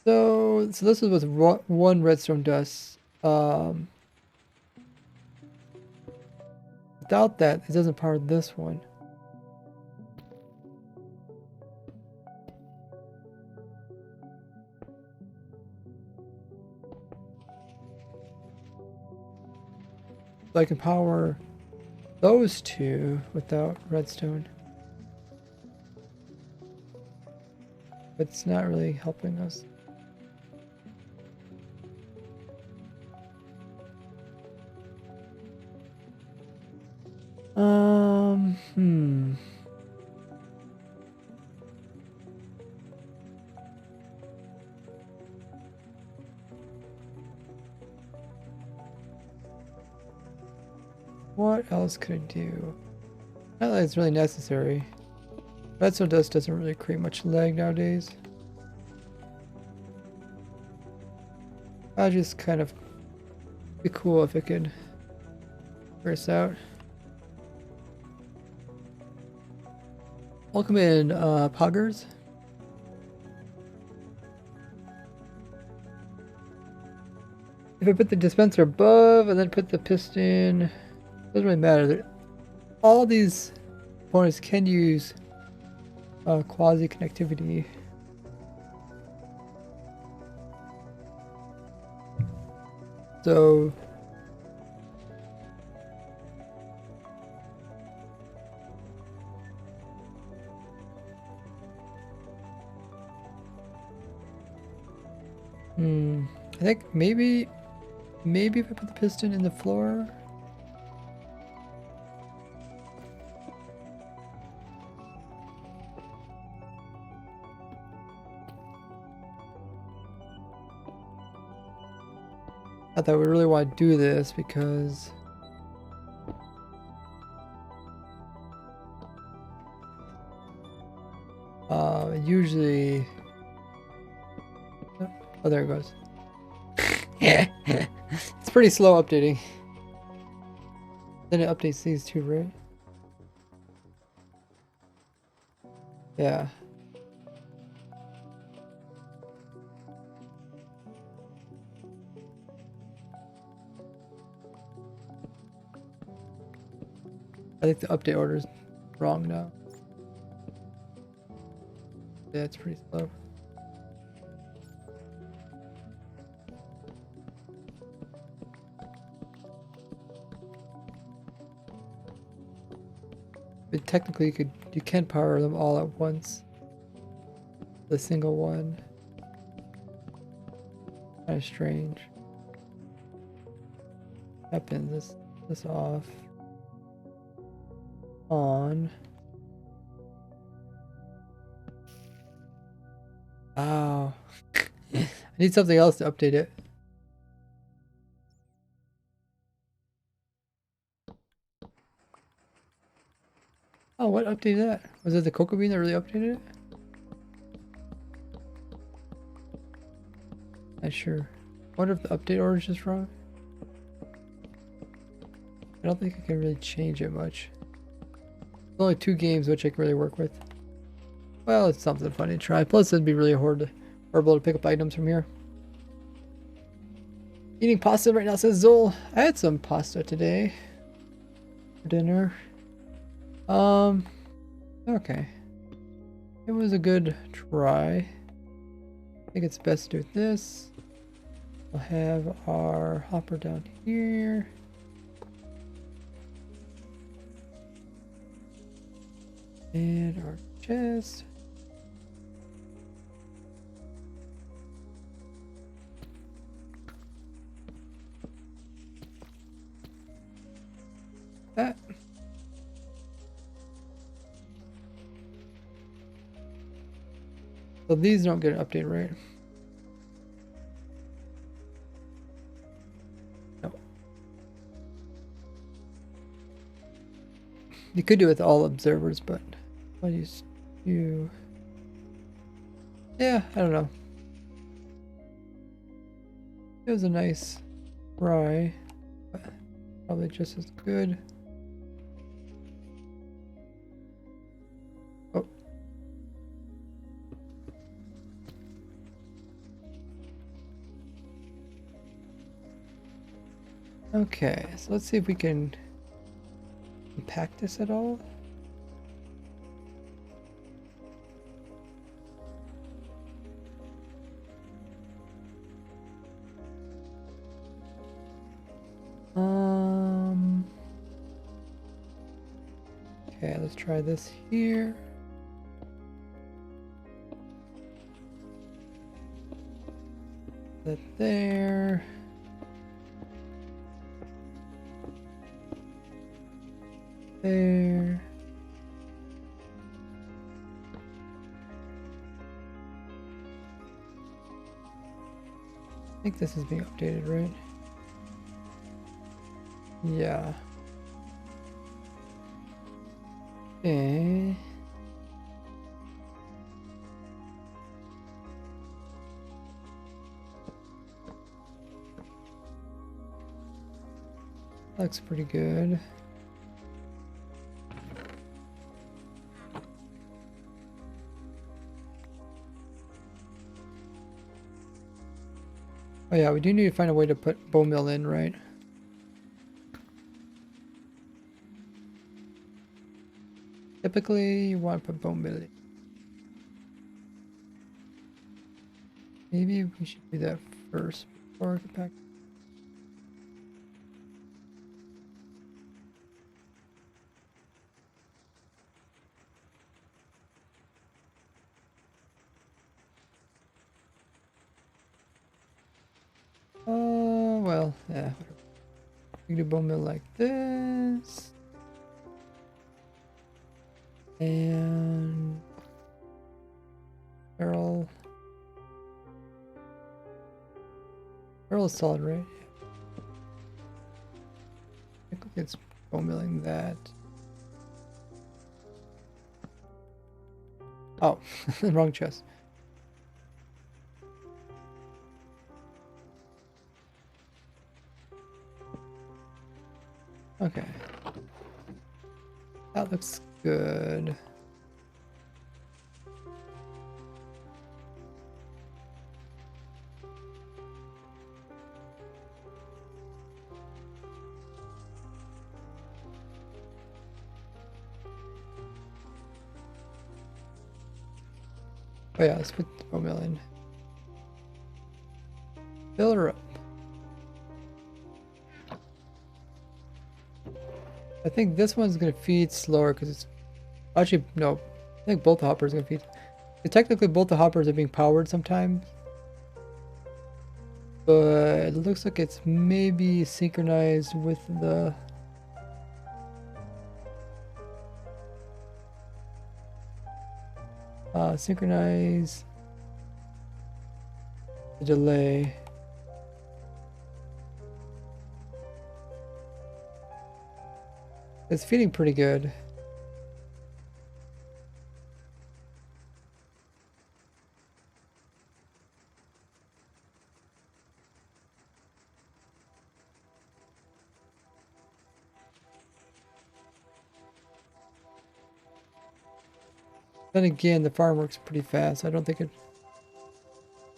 So this is with one redstone dust. Without that, it doesn't power this one. So I can power those two without redstone. But it's not really helping us. Hmm. What else could I do? Not that it's really necessary. Redstone dust doesn't really create much lag nowadays. I'll just kind of be cool if it could burst out. Welcome in, Poggers. If I put the dispenser above and then put the piston, doesn't really matter. All these components can use quasi connectivity. So I think maybe if I put the piston in the floor. Not that we really want to do this because usually oh, there it goes. It's pretty slow updating. Then it updates these two, right? Yeah. I think the update order is wrong now. Yeah, it's pretty slow. But technically you can power them all at once. The single one. Kind of strange. Happen this off. On. Oh. I need something else to update it. Oh, what updated that? Was it the cocoa bean that really updated it? Not sure. Wonder if the update order is just wrong. I don't think I can really change it much. There's only 2 games which I can really work with. Well, it's something funny to try. Plus, it'd be really horrible to pick up items from here. Eating pasta right now, says Zol. I had some pasta today for dinner. Okay. It was a good try. I think it's best to do this. We'll have our hopper down here. And our chest. That. So these don't get an update, right? No. You could do it with all observers, but I'll use you. Yeah, I don't know. It was a nice try, but probably just as good. Oh. Okay, so let's see if we can compact this at all. Okay, let's try this here. That there. There. I think this is being updated, right? Yeah. Okay. Looks pretty good. Oh yeah, we do need to find a way to put bone meal in, right? Typically, you want to put bone meal in. Maybe we should do that first before compact. Well, yeah, whatever. We can do bone meal like this. And barrel. Barrel is solid, right? I think it's bone milling that. Oh, wrong chest. Okay. That looks good. Oh yeah, let's put the bone meal in. Fill her up. I think this one's gonna feed slower because it's actually no. I think both the hoppers are gonna feed. Technically, both the hoppers are being powered sometimes, but it looks like it's maybe synchronized with the. Synchronize the delay. It's feeding pretty good. Then again, the farm works pretty fast. I don't think it.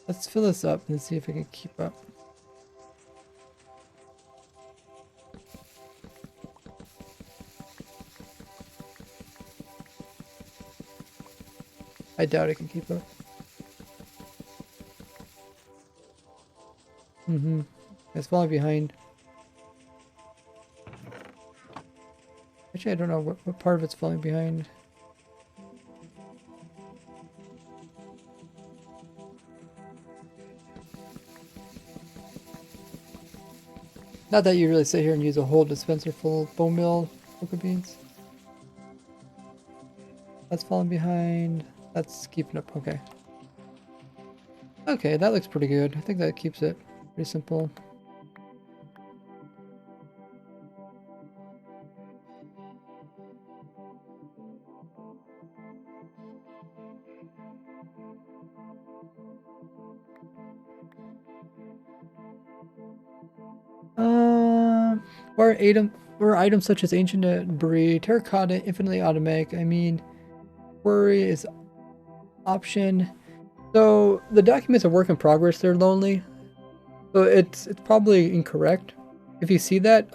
Let's fill this up and see if it can keep up. I doubt it can keep up. It's falling behind. Actually, I don't know what part of it's falling behind. Not that you really sit here and use a whole dispenser full of bone meal cocoa beans. That's falling behind. That's keeping up. Okay. Okay, that looks pretty good. I think that keeps it pretty simple. Or items such as ancient debris, terracotta, infinitely automatic. I mean, worry is option. So the document's a work in progress. They're lonely, so it's probably incorrect. If you see that,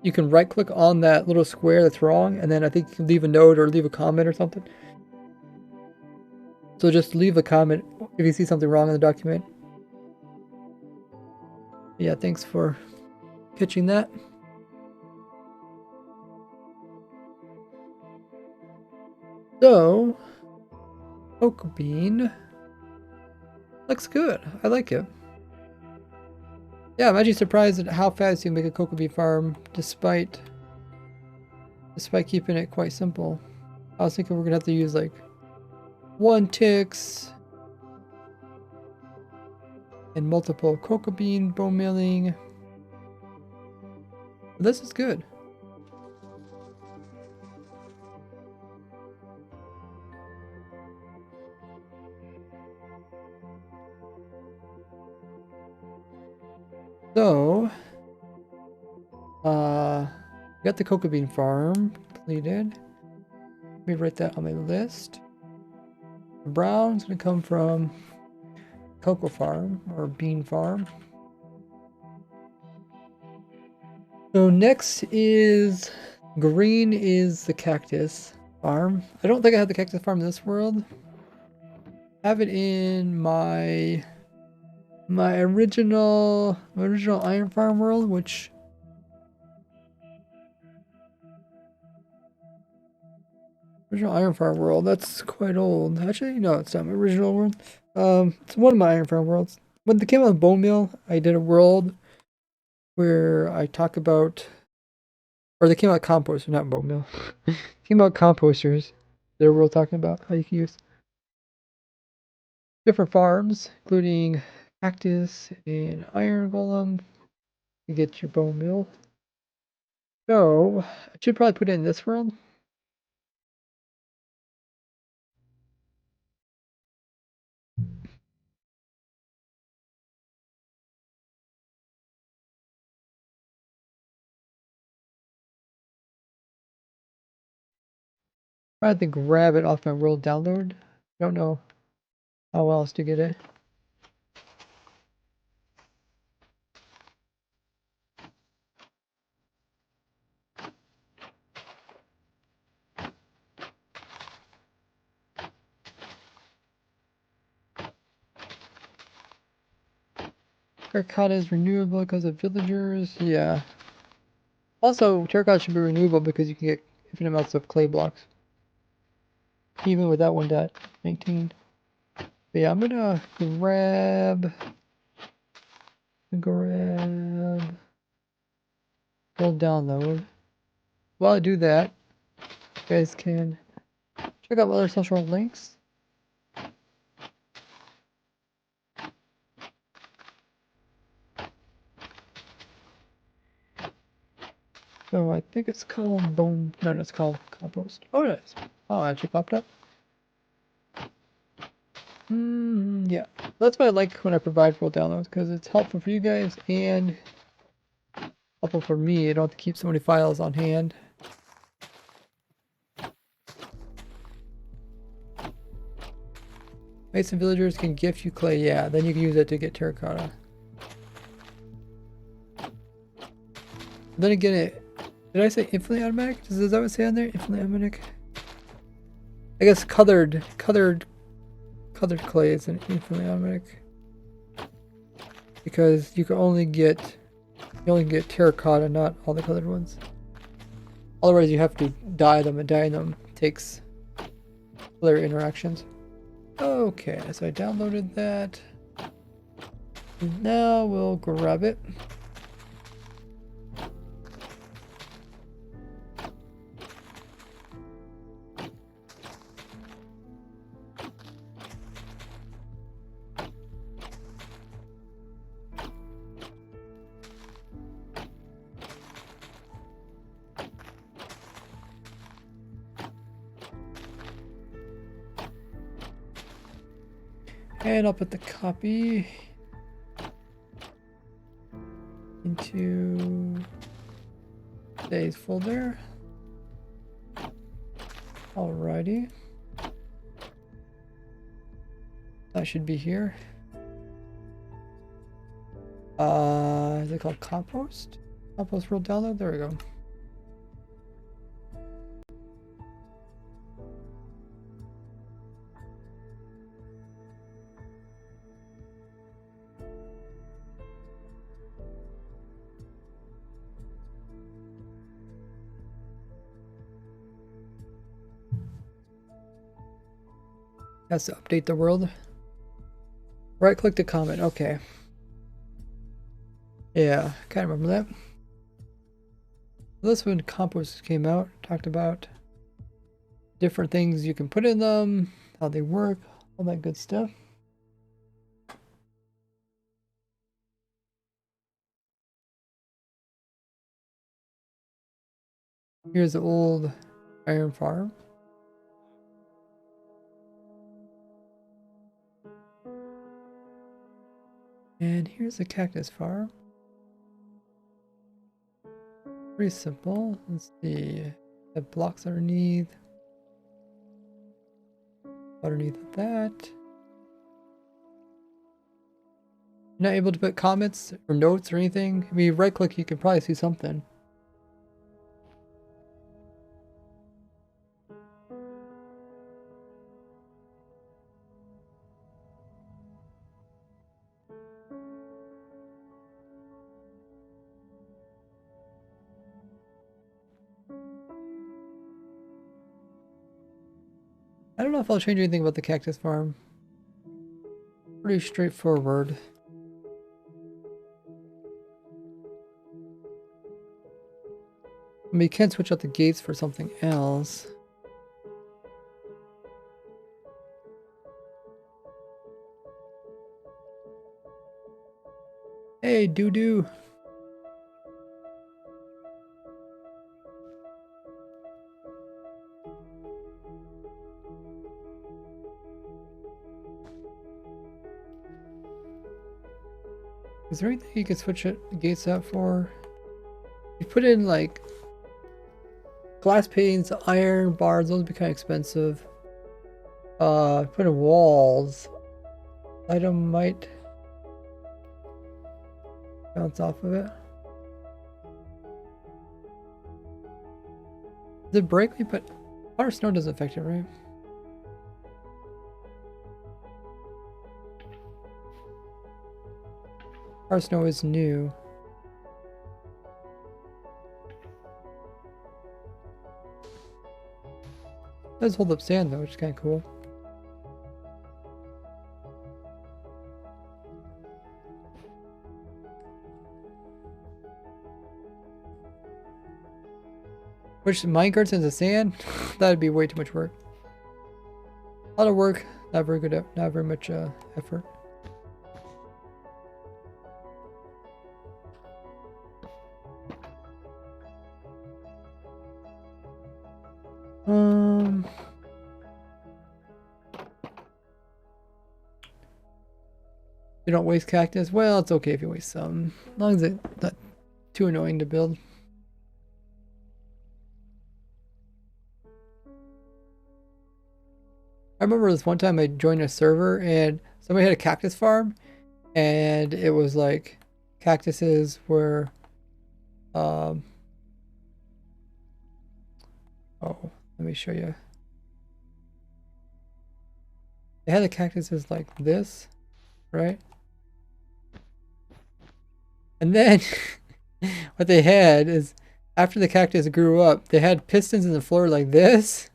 you can right click on that little square that's wrong, and then I think you can leave a note or leave a comment or something. So just leave a comment if you see something wrong in the document. Yeah, thanks for catching that. So, cocoa bean looks good. I like it. Yeah, I'm actually surprised at how fast you can make a cocoa bean farm despite keeping it quite simple. I was thinking we're gonna have to use like 1 ticks and multiple cocoa bean bone milling. This is good. So, got the cocoa bean farm completed. Let me write that on my list. The brown's gonna come from cocoa farm or bean farm. So next is green is the cactus farm. I don't think I have the cactus farm in this world. I have it in my original iron farm world, which original iron farm world. That's quite old. Actually, no, it's not my original world. It's one of my iron farm worlds. When they came out with bone meal, I did a world where I talk about, or they came out composters, not bone meal. Came out composters. Their world talking about how you can use different farms, including cactus and iron golem, to get your bone meal. So I should probably put it in this world. I have to grab it off my world download. I don't know how else to get it. Terracotta is renewable because of villagers. Yeah. Also, terracotta should be renewable because you can get infinite amounts of clay blocks. Even without 1.19. But yeah, I'm gonna grab world download. While I do that, you guys can check out my other social links. So I think it's called bone. No, it's called compost. Oh, it is. Oh, it actually popped up. Yeah, that's what I like when I provide full downloads because it's helpful for you guys and helpful for me. I don't have to keep so many files on hand. Mason villagers can gift you clay. Yeah, then you can use it to get terracotta. Then again, did I say infinitely automatic? Does that what it say on there? Infinitely automatic. I guess colored clay is an infinitely automatic because you can only get terracotta, not all the colored ones. Otherwise, you have to dye them, and dyeing them takes player interactions. Okay, so I downloaded that. Now we'll grab it. And I'll put the copy to today's folder. Alrighty. That should be here. Is it called compost? Compost world download? There we go. Has to update the world. Right click to comment. Okay. Yeah, kind of remember that. This when compost came out, talked about different things you can put in them, how they work, all that good stuff. Here's the old iron farm. And here's the cactus farm. Pretty simple. Let's see. The blocks underneath. Underneath that. You're not able to put comments or notes or anything. I mean, right click, you can probably see something. I don't know if I'll change anything about the cactus farm. Pretty straightforward. I mean, you can switch out the gates for something else. Hey, doo-doo. Is there anything you can switch it, the gates out for? You put in like glass panes, iron bars, those would be kind of expensive. Put in walls. Item might bounce off of it. Does it break me? But water snow doesn't affect it, right? Water snow is new. It does hold up sand though, which is kind of cool. Which minecarts into sand? That'd be way too much work. A lot of work, not very good, not very much effort. You don't waste cactus? Well, it's okay if you waste some. As long as it's not too annoying to build. I remember this one time I joined a server and somebody had a cactus farm and it was like cactuses were oh, let me show you. They had the cactuses like this, right? And then what they had is after the cactus grew up, they had pistons in the floor like this.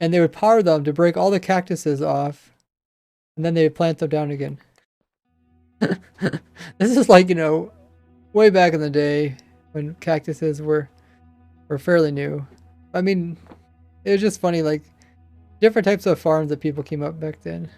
And they would power them to break all the cactuses off. And then they would plant them down again. This is like, you know, way back in the day when cactuses were fairly new. I mean, it was just funny, like, different types of farms that people came up back then.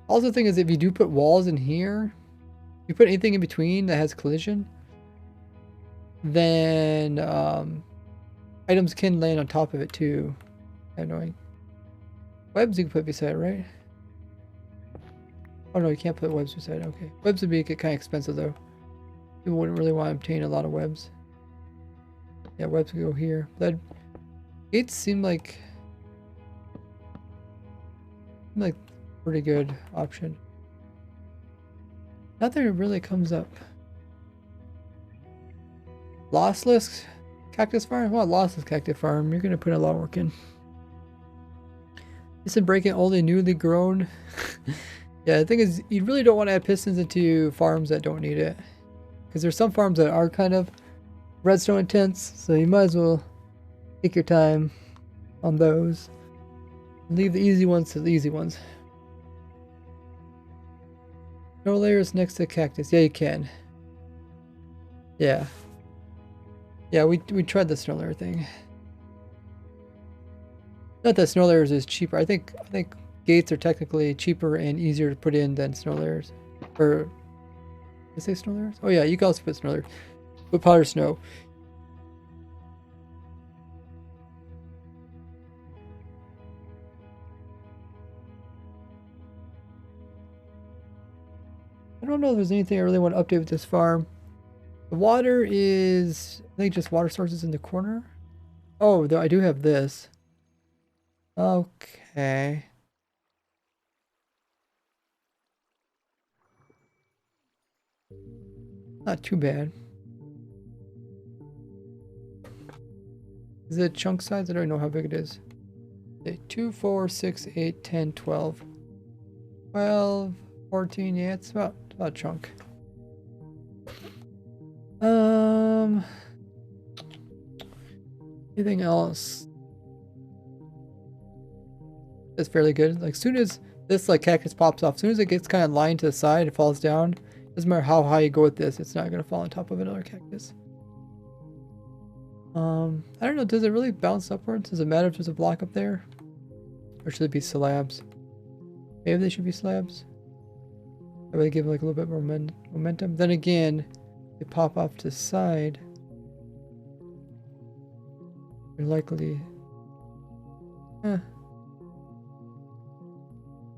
Also, the thing is, if you do put walls in here, you put anything in between that has collision, then items can land on top of it too. Annoying. Webs you can put beside it, right? Oh no, you can't put webs beside it. Okay. Webs would make it kind of expensive though. People wouldn't really want to obtain a lot of webs. Yeah, webs could go here. That gates seem like pretty good option. Nothing really comes up. Lossless cactus farm? Well, lossless cactus farm. You're gonna put a lot of work in. Piston breaking only newly grown. Yeah, the thing is, you really don't want to add pistons into farms that don't need it, because there's some farms that are kind of redstone intense, so you might as well take your time on those. Leave the easy ones to the easy ones. No layers next to cactus. Yeah, you can. Yeah. Yeah, we tried the snow layer thing. Not that snow layers is cheaper. I think gates are technically cheaper and easier to put in than snow layers. Or did I say snow layers? Oh yeah, you can also put snow layers. Put powder snow. I don't know if there's anything I really want to update with this farm. The water is, I think, just water sources in the corner. Oh, I do have this. Okay. Not too bad. Is it chunk size? I don't know how big it is. Okay, 2, 4, 6, 8, 10, 12. 12, 14, yeah, it's about a chunk. Anything else? It's fairly good. Like, soon as this like cactus pops off, as soon as it gets kind of lined to the side, it falls down. Doesn't matter how high you go with this, it's not gonna fall on top of another cactus. I don't know, does it really bounce upwards? Does it matter if there's a block up there? Or should it be slabs? Maybe they should be slabs. That way give like a little bit more momentum. Then again, they pop off to the side. You're likely...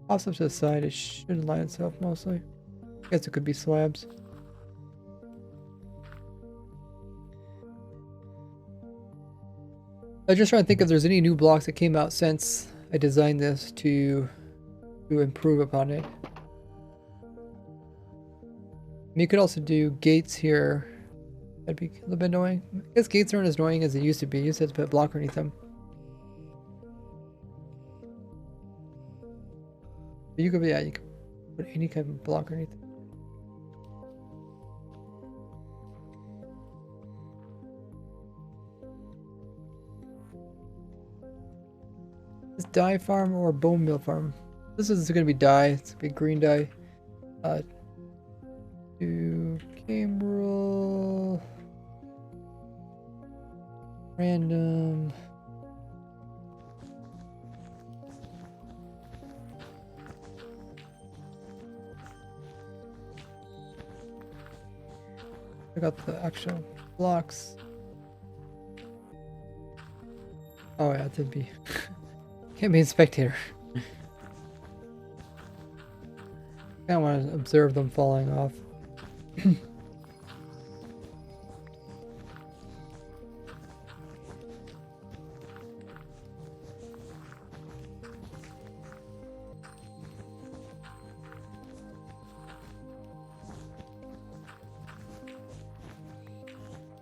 Pops up to the side, it shouldn't line itself mostly. I guess it could be slabs. I was just trying to think if there's any new blocks that came out since I designed this to improve upon it. You could also do gates here. That'd be a little bit annoying. I guess gates aren't as annoying as they used to be. You used to have to put a block underneath them. But you could put any kind of block underneath them. This dye farm or bone meal farm? This is going to be dye. It's going to be green dye. Do game rule. Random. I got the actual blocks. Oh yeah, that'd be... Can't be a spectator. I don't want to observe them falling off.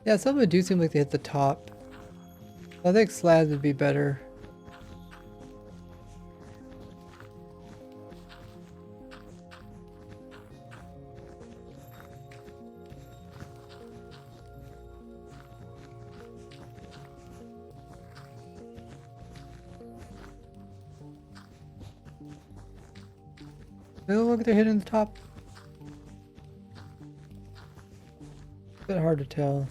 Yeah, some of them do seem like they hit the top. I think slabs would be better. They look like they're hitting the top. A bit hard to tell.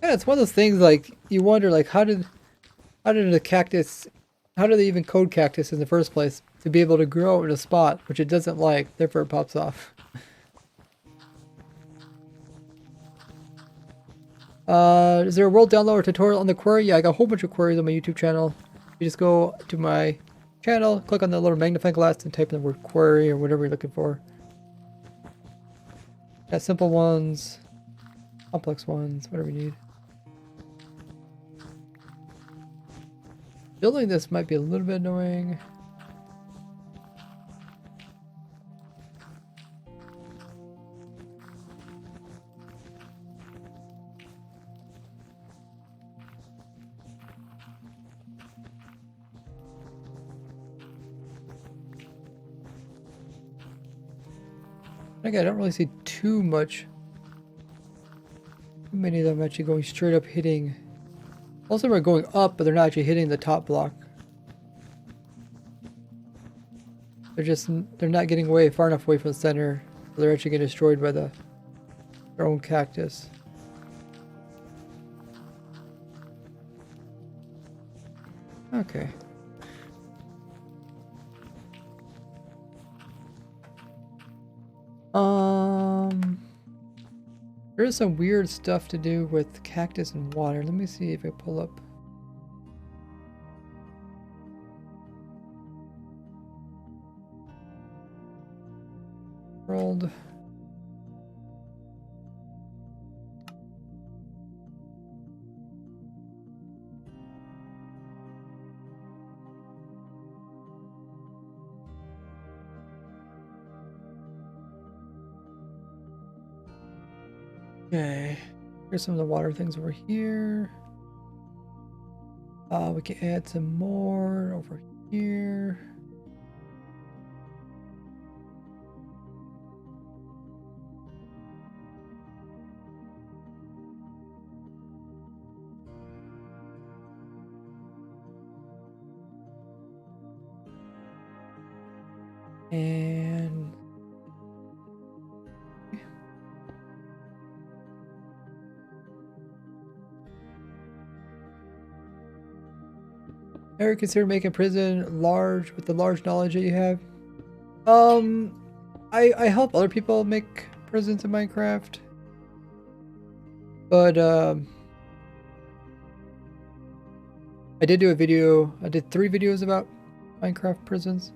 Yeah, it's one of those things like you wonder like how did the cactus, how did they even code cactus in the first place? to be able to grow in a spot which it doesn't like, therefore it pops off. Is there a world download or tutorial on the query? Yeah, I got a whole bunch of queries on my YouTube channel. You just go to my channel, click on the little magnifying glass and type in the word query or whatever you're looking for. Got simple ones, complex ones, whatever you need. Building this might be a little bit annoying. Okay, I don't really see too many of them actually going straight up hitting. Most of them are going up, but they're not actually hitting the top block. They're not getting away far enough away from the center, so they're actually getting destroyed by their own cactus. Okay. There is some weird stuff to do with cactus and water. Let me see if I pull up. World. Okay. Here's some of the water things over here. We can add some more over here. And ever consider making prison large with the large knowledge that you have? I help other people make prisons in Minecraft. But I did do a video. I did 3 videos about Minecraft prisons.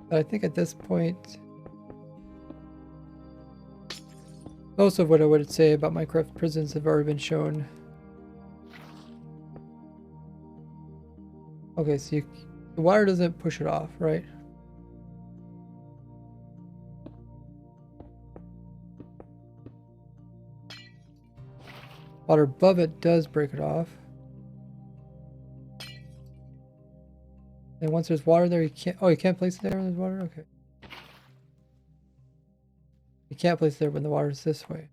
But I think at this point, most of what I would say about Minecraft prisons have already been shown. Okay, so the water doesn't push it off, right? Water above it does break it off. And once there's water there, you can't... Oh, you can't place it there when there's water? Okay. You can't place it there when the water's this way.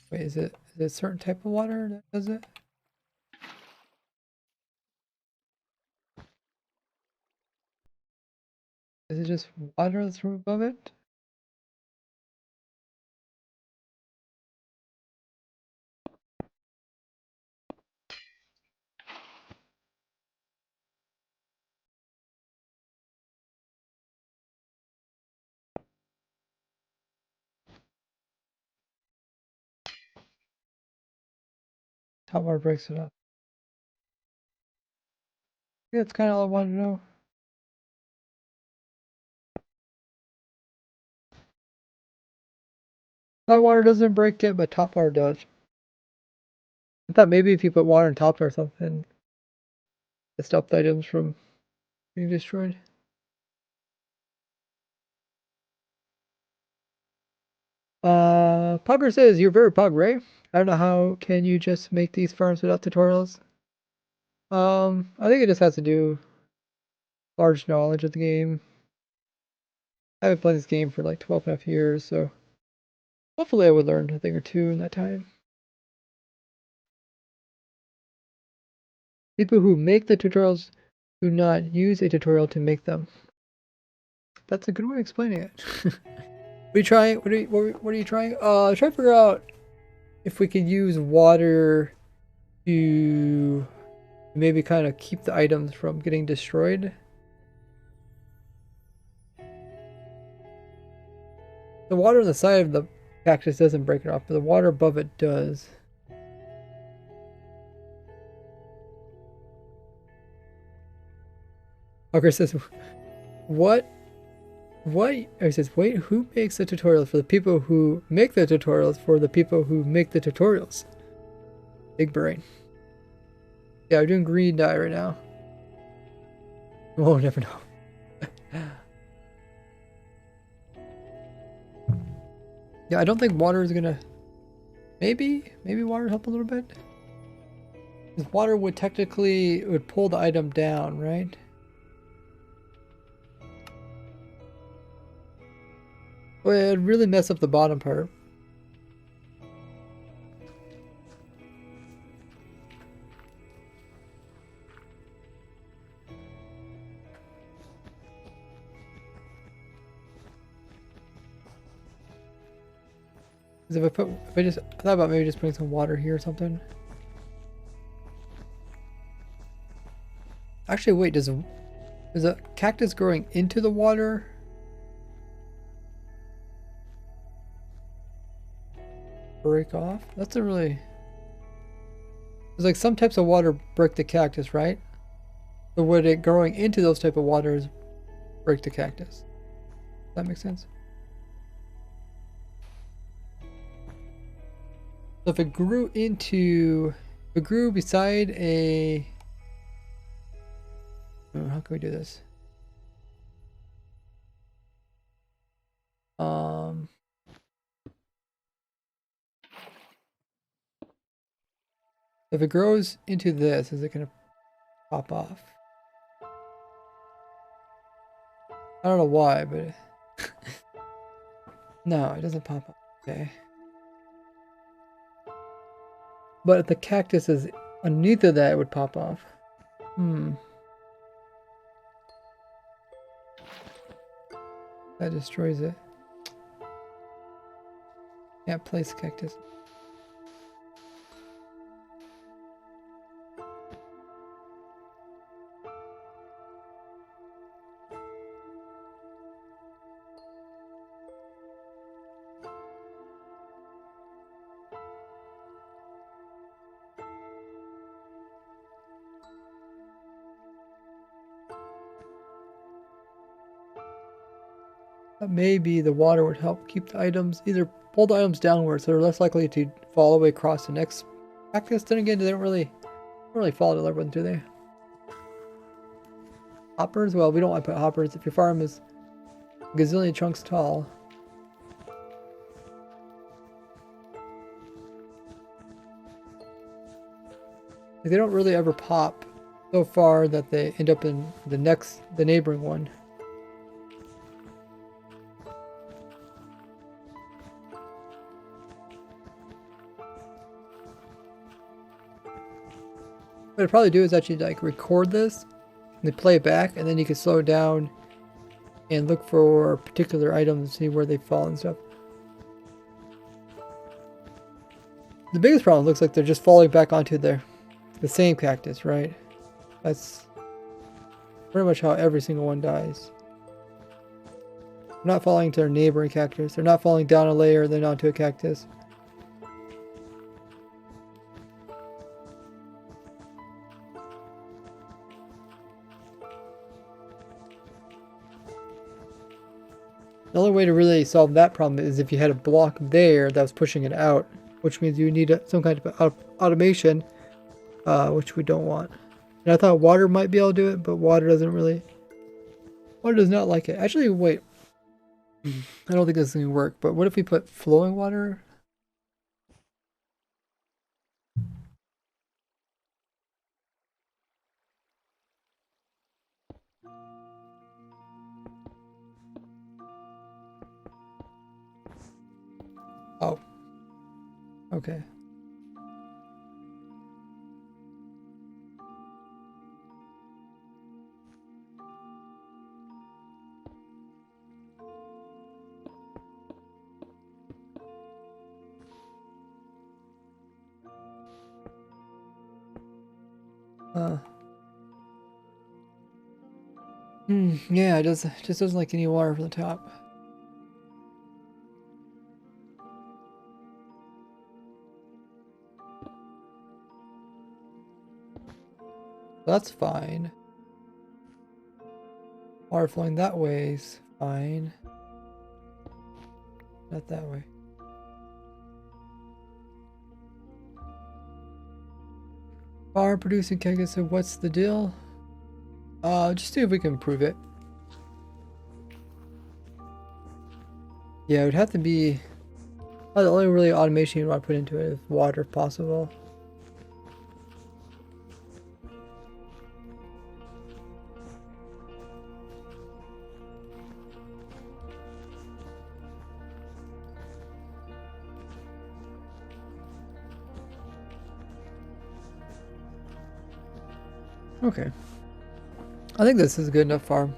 Wait, is it a certain type of water that does it? Is it just water that's from above it? Top water breaks it up. Yeah, that's kind of all I wanted to know. Hot water doesn't break it, but top water does. I thought maybe if you put water on top or something, it stopped items from being destroyed. Pugger says, you're very pug, right? I don't know how can you just make these farms without tutorials? I think it just has to do large knowledge of the game. I haven't played this game for like 12 and a half years, so hopefully I would learn a thing or two in that time. People who make the tutorials do not use a tutorial to make them. That's a good way of explaining it. What are you trying? What are you trying? Try to figure out if we could use water to maybe kind of keep the items from getting destroyed. The water on the side of the cactus doesn't break it off, but the water above it does. Okay, says, what? What? It says, wait, who makes the tutorials for the people who make the tutorials for the people who make the tutorials? Big brain. Yeah, we're doing green dye right now. We'll never know. Yeah, I don't think water is gonna... Maybe water help a little bit? Because water would technically... It would pull the item down, right? Well, it'd really mess up the bottom part. Because if I thought about maybe just putting some water here or something. Actually, wait, is a cactus growing into the water? Break off? That's a really... There's like some types of water break the cactus, right? So would it growing into those type of waters break the cactus? Does that make sense? So if it grew beside a... Oh, how can we do this? If it grows into this, is it gonna pop off? I don't know why, but no, it doesn't pop off. Okay. But if the cactus is underneath of that, it would pop off. That destroys it. Can't place cactus. Maybe the water would help keep the items, either pull the items downwards so they're less likely to fall away across the next cactus. Then again, they don't really fall to everyone, do they? Hoppers? Well, we don't want to put hoppers if your farm is a gazillion chunks tall. Like, they don't really ever pop so far that they end up in the neighboring one. What I'd probably do is actually like record this and then play it back, and then you can slow it down and look for particular items, see where they fall and stuff. The biggest problem looks like they're just falling back onto the same cactus, right? That's pretty much how every single one dies. They're not falling to their neighboring cactus. They're not falling down a layer, then onto a cactus. The only way to really solve that problem is if you had a block there that was pushing it out, which means you need some kind of automation, which we don't want. And I thought water might be able to do it, but water does not like it. Actually, wait. I don't think this is going to work, but what if we put flowing water? Oh. Okay. Yeah, it just doesn't like any water from the top. That's fine. Water flowing that way is fine. Not that way. Power producing cactus, so what's the deal? Just see if we can improve it. Yeah, it would have to be... Oh, the only really automation you want to put into it is water if possible. Okay. I think this is a good enough farm.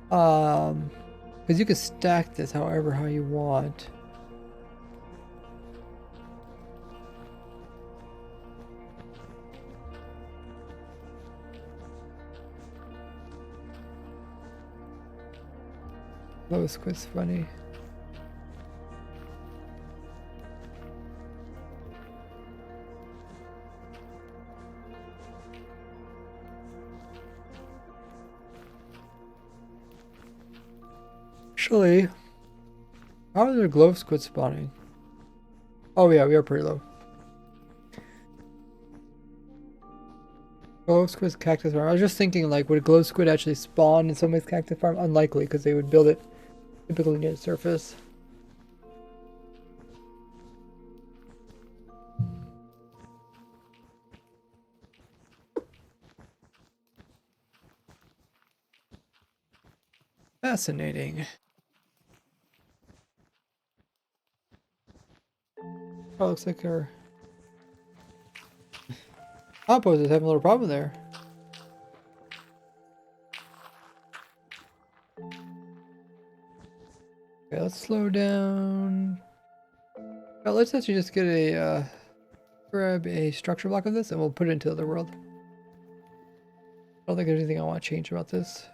Because you can stack this however how you want. That was quite funny. Actually, how are their glow squid spawning? Oh yeah, we are pretty low. Glow squid's cactus farm. I was just thinking, like, would a glow squid actually spawn in somebody's cactus farm? Unlikely, because they would build it typically near the surface. Fascinating. Oh, looks like our outpost is having a little problem there. Okay, let's slow down. Well, let's actually just get a grab a structure block of this, and we'll put it into the other world. I don't think there's anything I want to change about this.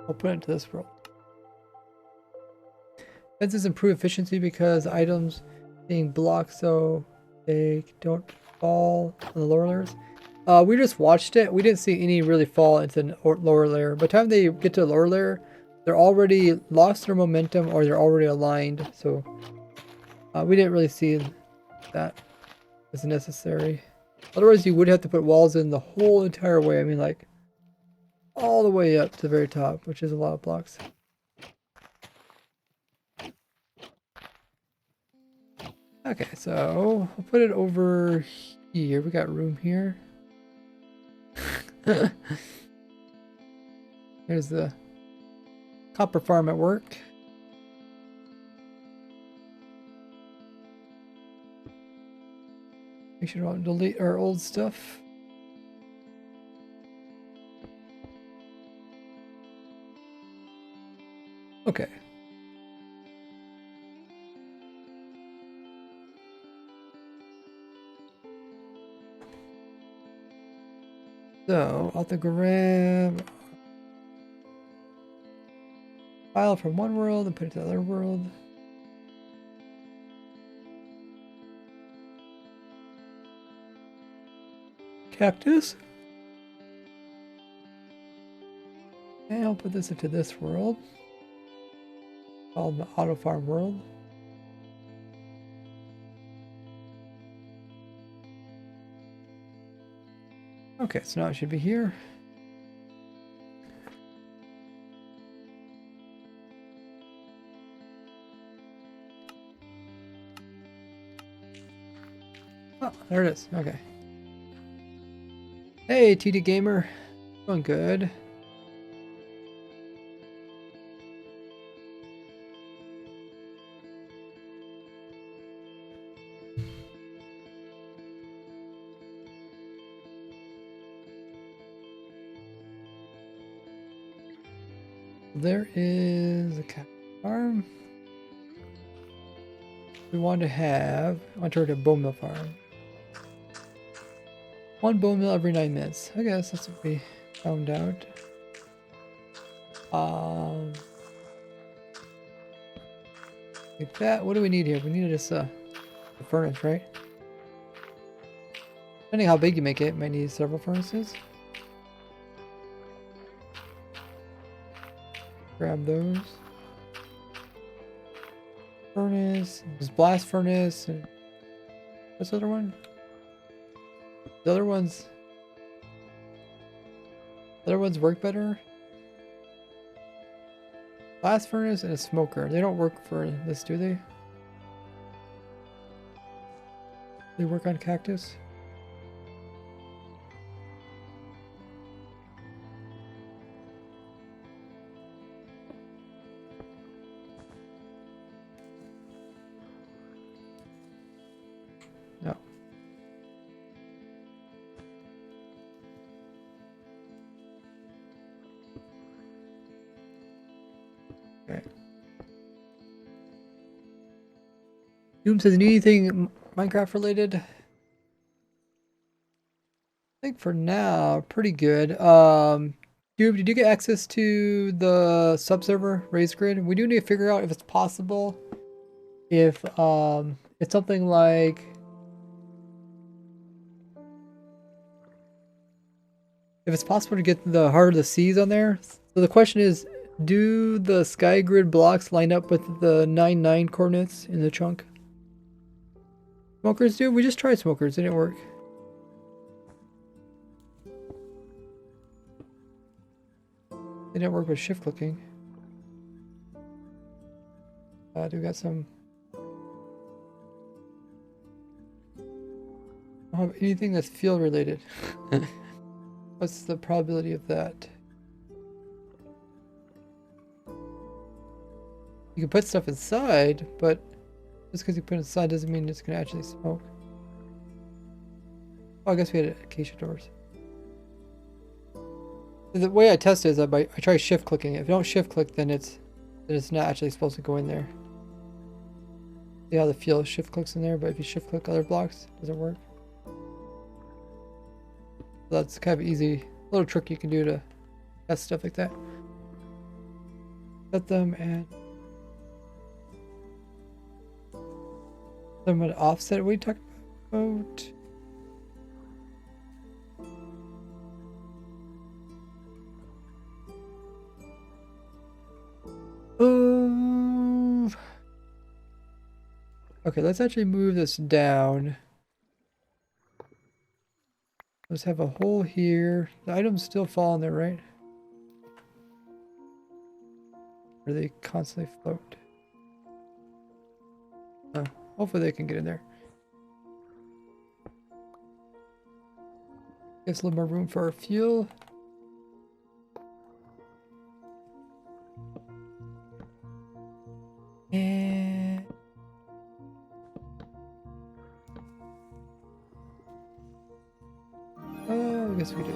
I'll put it into this world. Fences improve efficiency because items being blocked so they don't fall on the lower layers. We just watched it. We didn't see any really fall into the lower layer. By the time they get to the lower layer, they're already lost their momentum or they're already aligned. So we didn't really see that as necessary. Otherwise, you would have to put walls in the whole entire way. I mean, like, all the way up to the very top, which is a lot of blocks. Okay, so we'll put it over here. We got room here. Here's the copper farm at work. Make sure we don't delete our old stuff. Okay. So I'll have to grab file from one world and put it to the other world. Cactus. And I'll put this into this world. Called the auto farm world. Okay, so now it should be here. Oh, there it is. Okay. Hey, TD Gamer. Doing good. There is a cat farm. We want to have. I want to turn to a bone mill farm. 1 bone mill every 9 minutes. I guess that's what we found out. Like that. What do we need here? We need this a furnace, right? Depending how big you make it, might need several furnaces. Grab those. Furnace. There's blast furnace. And what's the other one? The other ones. The other ones work better. Blast furnace and a smoker. They don't work for this, do they? They work on cactus. No. Okay. Doom says, need anything Minecraft related? I think for now, pretty good. Doom, did you get access to the subserver raised grid? We do need to figure out if it's possible. If it's something like if it's possible to get the Heart of the Seas on there. So the question is, do the sky grid blocks line up with the 9-9 coordinates in the chunk? Smokers do? We just tried smokers, it didn't work. It didn't work with shift clicking. Do we got some? I don't have anything that's field related. What's the probability of that? You can put stuff inside, but just because you put it inside doesn't mean it's gonna actually smoke. Oh, I guess we had acacia doors. The way I test it is I try shift clicking it. If you don't shift click, then it's not actually supposed to go in there. See how the field shift clicks in there, but if you shift click other blocks, it doesn't work. So that's kind of easy little trick you can do to test stuff like that. Set them and I'm gonna offset. What are you talking about? Oh. Okay, let's actually move this down. Let's have a hole here. The items still fall in there, right? Or they constantly float? Oh, hopefully they can get in there. Gives a little more room for our fuel. And oh, I guess we do.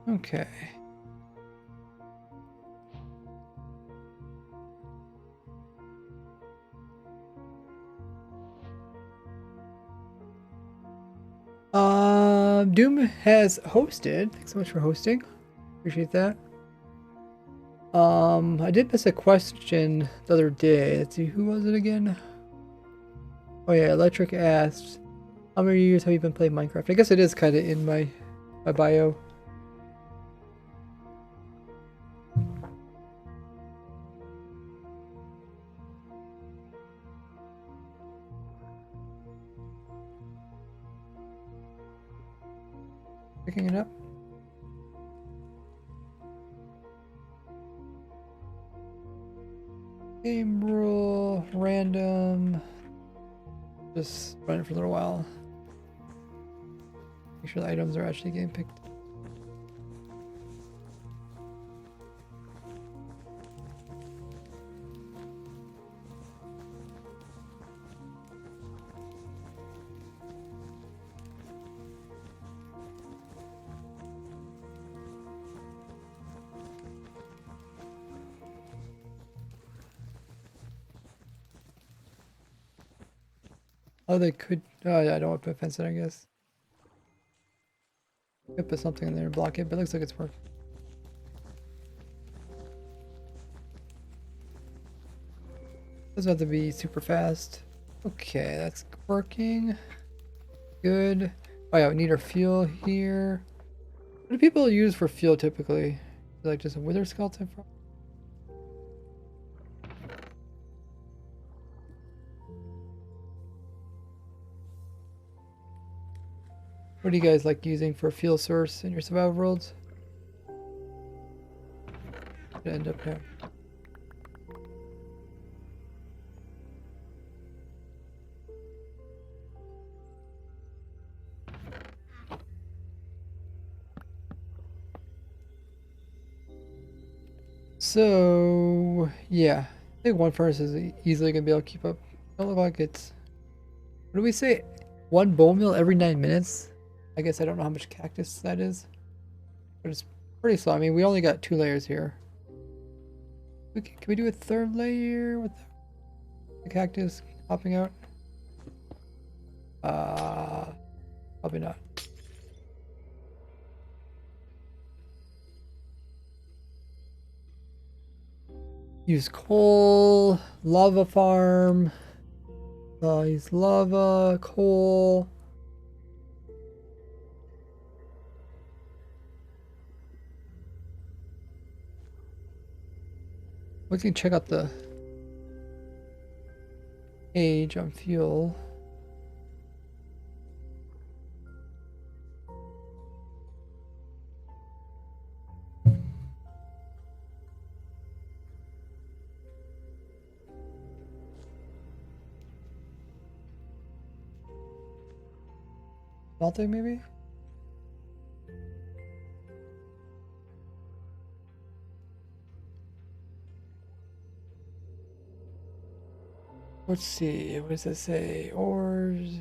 Okay. Doom has hosted. Thanks so much for hosting. Appreciate that. I did miss a question the other day. Let's see, who was it again? Oh yeah, Electric asked, how many years have you been playing Minecraft? I guess it is kind of in my bio. Picking it up. Game rule, random. Just run it for a little while. Make sure the items are actually getting picked. Oh, they could. Oh, yeah, I don't want to put a fence in, I guess. Could put something in there and block it, but it looks like it's working. Doesn't have to be super fast. Okay, that's working. Good. Oh, yeah, we need our fuel here. What do people use for fuel typically? Like just a wither skeleton? What do you guys like using for fuel source in your survival worlds? Gonna end up there. So yeah, I think one furnace is easily gonna be able to keep up. Don't look like it's. What do we say? One bone meal every 9 minutes? I guess I don't know how much cactus that is, but it's pretty slow. I mean, we only got 2 layers here. Can we do a 3rd layer with the cactus popping out? Probably not. Use coal, lava farm. Use lava, coal. We can check out the age on fuel. Melting maybe? Let's see, what does it say? Ores.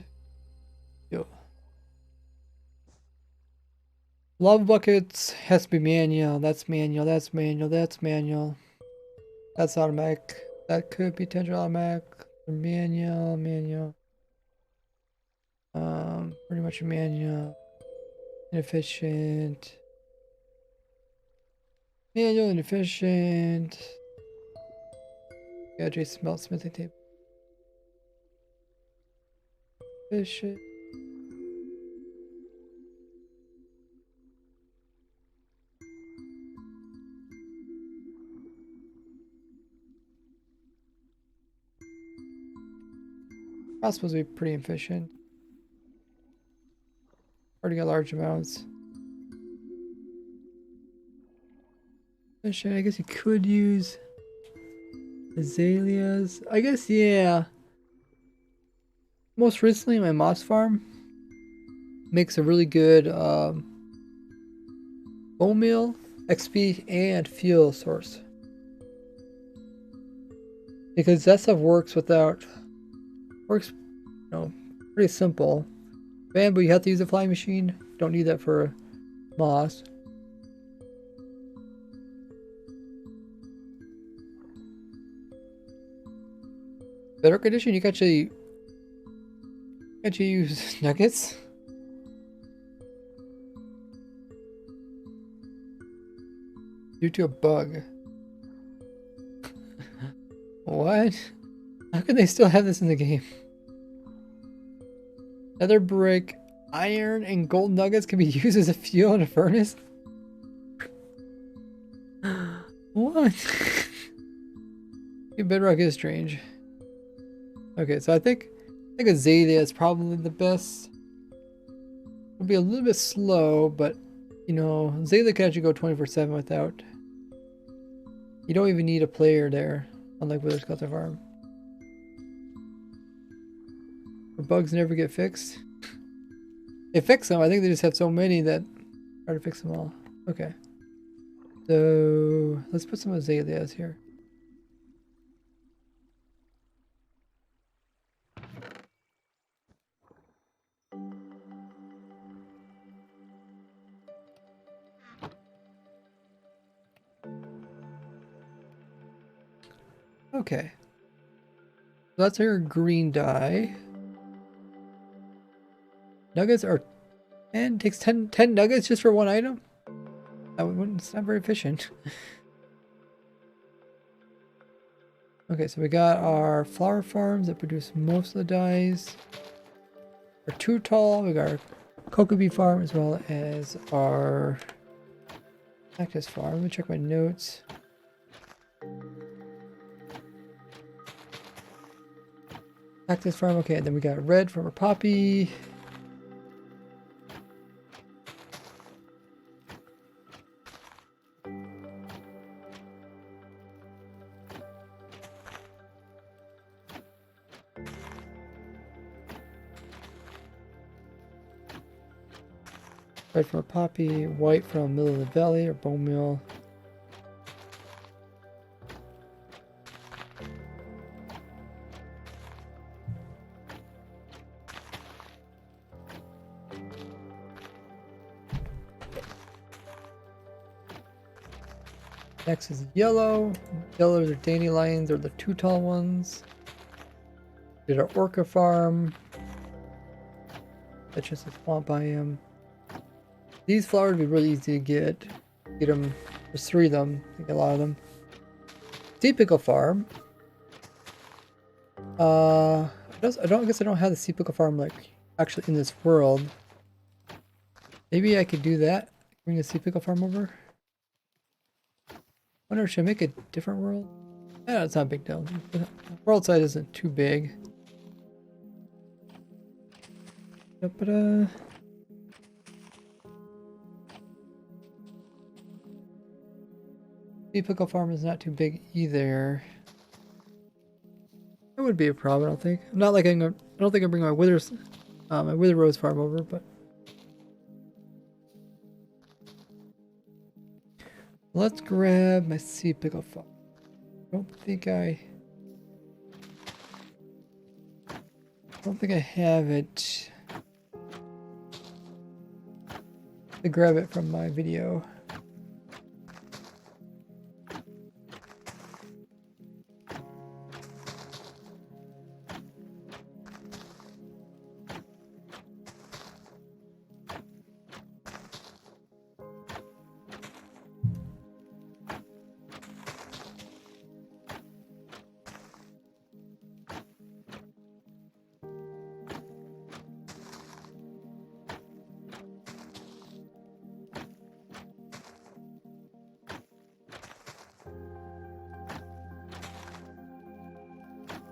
Yo. Lava buckets has to be manual. That's manual. That's manual. That's manual. That's automatic. That could be potential automatic. Manual. Manual. Pretty much manual. Inefficient. Manual, inefficient. Yeah, Jason smelt smithing table. Efficient. That's supposed to be pretty efficient. Already got large amounts. Efficient. I guess you could use azaleas. I guess, yeah. Most recently, my moss farm makes a really good bone meal, XP, and fuel source. Because that stuff works, pretty simple. Bamboo, you have to use a flying machine. Don't need that for moss. Better condition, you can actually use nuggets. Due to a bug. What? How can they still have this in the game? Nether brick, iron, and gold nuggets can be used as a fuel in a furnace? What? Bedrock is strange. Okay, so I think Azalea is probably the best. It'll be a little bit slow, but you know, Azalea can actually go 24/7 without. You don't even need a player there. Unlike Wither Skeleton Farm. Where bugs never get fixed. They fix them. I think they just have so many that hard to fix them all. Okay. So let's put some azaleas here. Okay. So that's our green dye. Nuggets are 10, takes 10 nuggets just for one item? It's not very efficient. Okay, so we got our flower farms that produce most of the dyes. Our too tall, we got our cocoa bee farm as well as our cactus farm. Let me check my notes. Cactus farm, okay, and then we got red from our poppy. Red from a poppy, white from middle of the valley or bone meal. Next is yellow. Yellows are dandelions, or the two tall ones. Did our orca farm. That's just a swamp biome. These flowers would be really easy to get. Get them. There's 3 of them. I think a lot of them. Sea pickle farm. I guess I don't have the sea pickle farm like actually in this world. Maybe I could do that. Bring the sea pickle farm over. Wonder, should I make a different world? Yeah, it's not a big deal. The world size isn't too big. But sea pickle farm is not too big either. That would be a problem, I don't think. I'm not like I don't think I bring my my wither rose farm over, but let's grab my sea pickle farm. I don't think I have it to grab it from my video.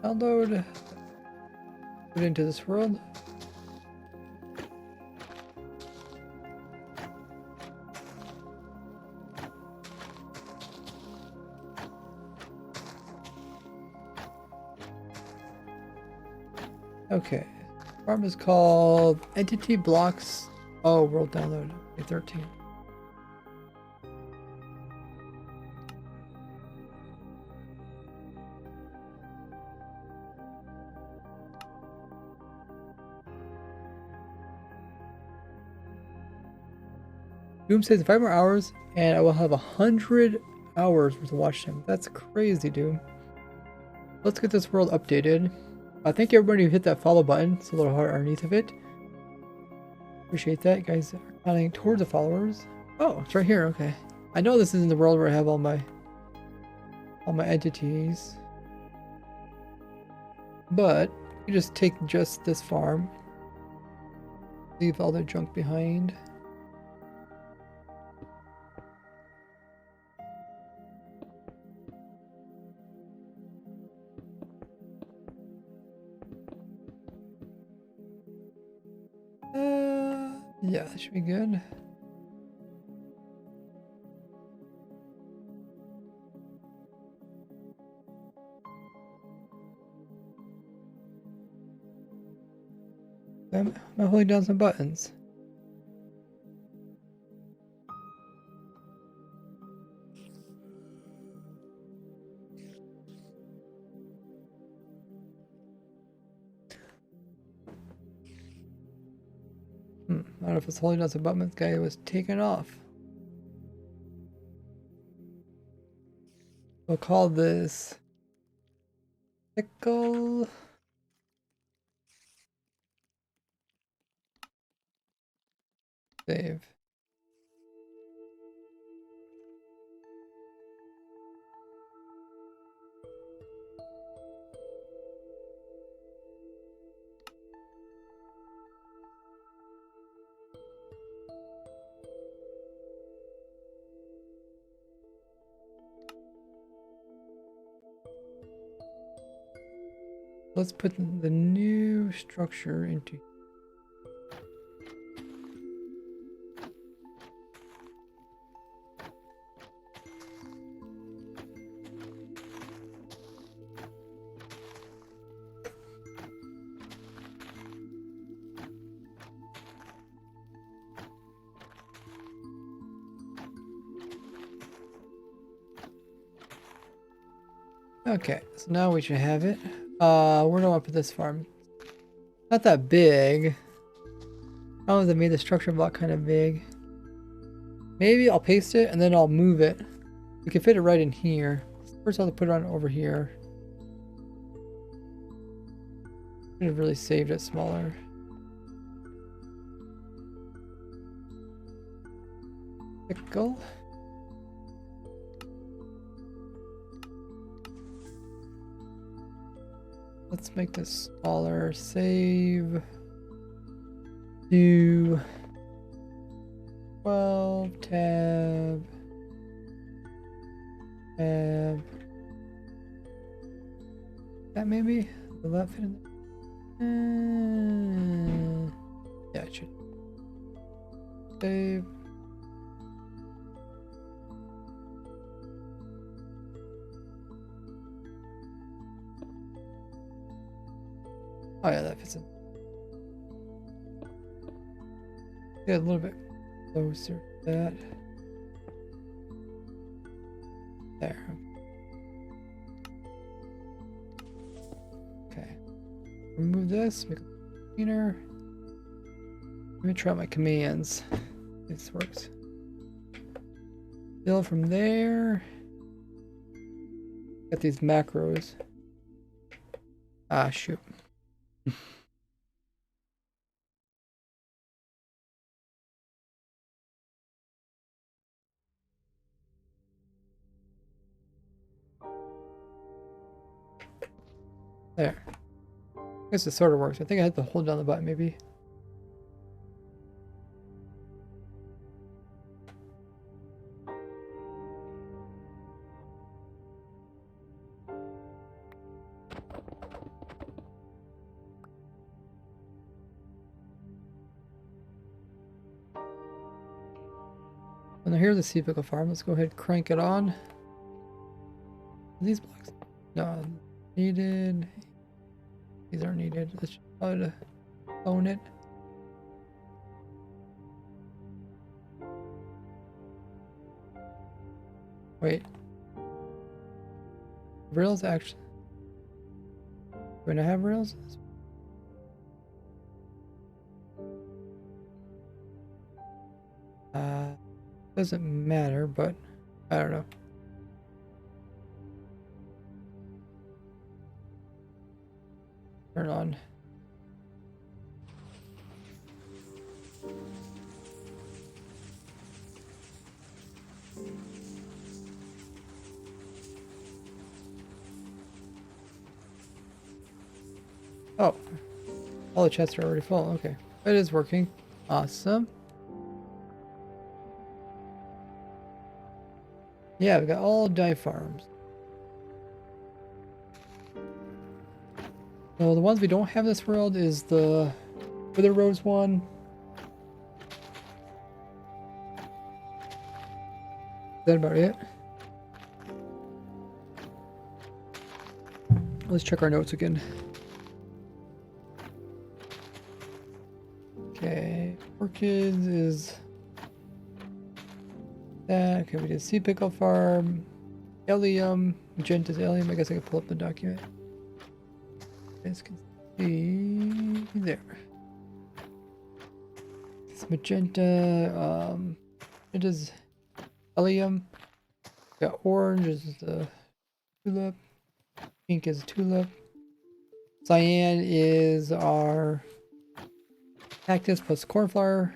Download. Put it into this world. Okay. Farm is called Entity Blocks. Oh, world download. Okay, 13. Doom says 5 more hours and I will have 100 hours worth of watch time. That's crazy, Doom. Let's get this world updated. Thank you everybody who hit that follow button. It's a little heart underneath of it. Appreciate that. You guys are counting towards the followers. Oh, it's right here. Okay. I know this isn't the world where I have all my entities. But you just take just this farm. Leave all the junk behind. Yeah, that should be good. I'm holding down some buttons. I don't know if it's holding down some buttons. This guy was taken off. We'll call this pickle. Save. Let's put the new structure into. Okay, so now we should have it. Where do I put this farm? Not that big. Oh, they made the structure block kind of big. Maybe I'll paste it and then I'll move it. We can fit it right in here. First I'll put it on over here. Could have really saved it smaller. Pickle. Let's make this smaller. Save. Do 12 tab. That maybe? Will that fit in there? Yeah, it should. Save. Oh yeah, that fits in. Get a little bit closer to that. There. Okay. Remove this, make it cleaner. Let me try my commands. If this works. Build from there. Got these macros. Ah, shoot. There. I guess it sort of works. I think I had to hold down the button maybe. And now here's the sea pickle farm. Let's go ahead and crank it on. These blocks. No, needed. These aren't needed. Let's just try to own it. Wait. Rails actually. Do I have rails? Doesn't matter, but I don't know. Turn on. Oh, all the chests are already full. Okay, it is working. Awesome. Yeah, we got all dye farms. So the ones we don't have this world is the Wither Rose one. Is that about it? Let's check our notes again. Okay, orchids is that. Okay, we did seed pickle farm, allium, magenta's allium. I guess I can pull up the document. You guys can see there. It's magenta. It is allium. Got orange is the tulip. Pink is a tulip. Cyan is our cactus plus cornflower.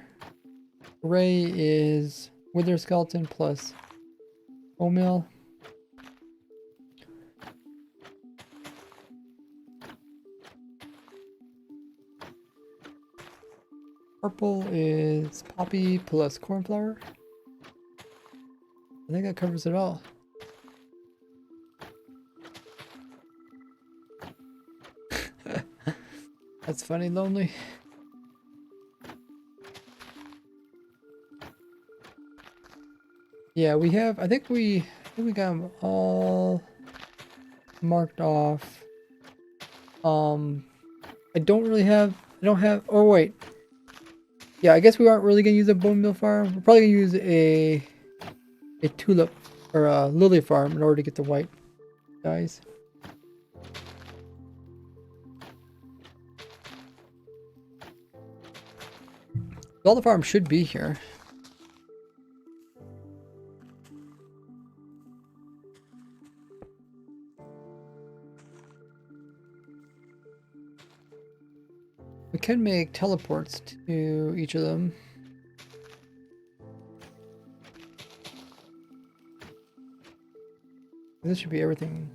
Gray is wither skeleton plus oatmeal. Purple is poppy plus cornflower. I think that covers it all. That's funny, lonely. Yeah, we have. I think we got them all marked off. I don't really have. I don't have. Oh wait. Yeah, I guess we aren't really gonna use a bone meal farm. We're probably gonna use a tulip or a lily farm in order to get the white guys. All the farms should be here. We can make teleports to each of them. This should be everything.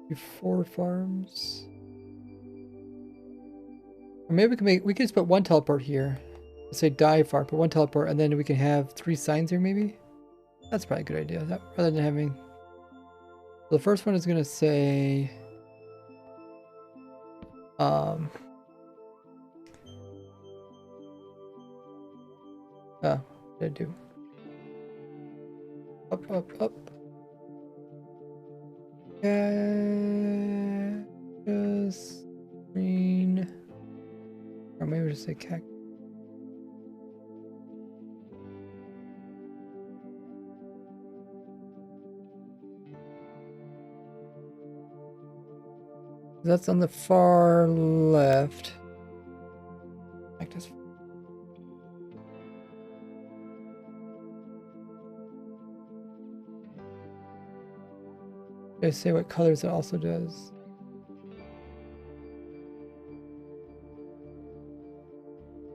Do 4 farms. Or maybe we can just put 1 teleport here. Let's say die farm, put 1 teleport, and then we can have 3 signs here maybe? That's probably a good idea. That, rather than having... So the first one is gonna say... Oh, what did I do? Up, up, up. Cactus, green, or maybe just say cactus. That's on the far left. Cactus. Did I say what colors it also does?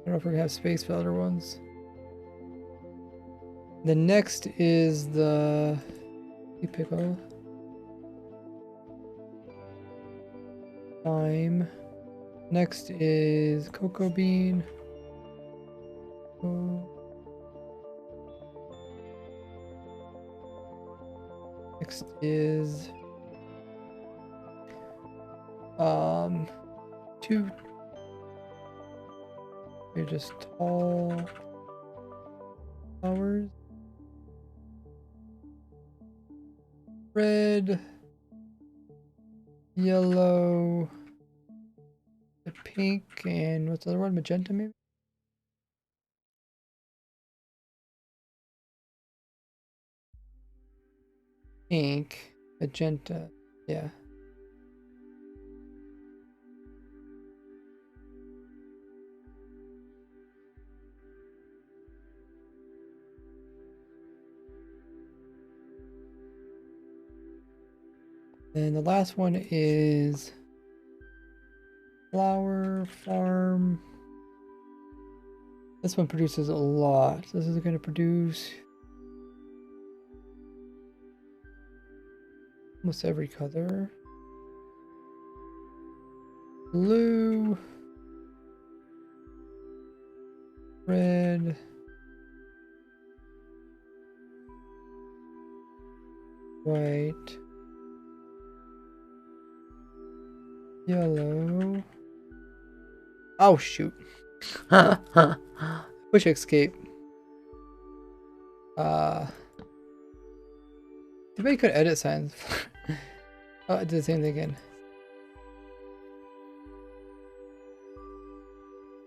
I don't know if we're gonna have space filter ones. The next is the pickle. Lime. Next is cocoa bean. Next is two. They're just tall flowers. Red, yellow, the pink, and what's the other one? Magenta, maybe? Pink, magenta, yeah. And the last one is flower farm. This one produces a lot. This is going to produce almost every color. Blue, red, white, yellow. Oh shoot. Push escape. Maybe could edit signs. Oh, I did the same thing again.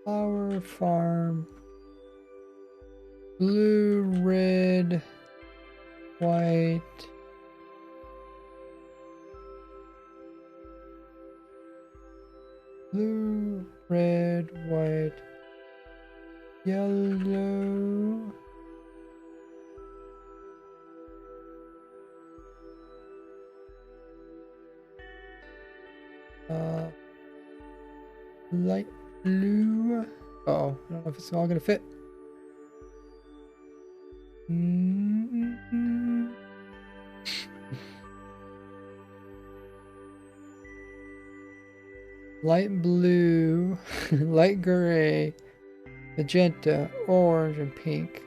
Flower farm. Blue, red, white. Blue, red, white, yellow. Light blue. Uh oh, I don't know if it's all gonna fit. Light blue, light gray, magenta, orange, and pink.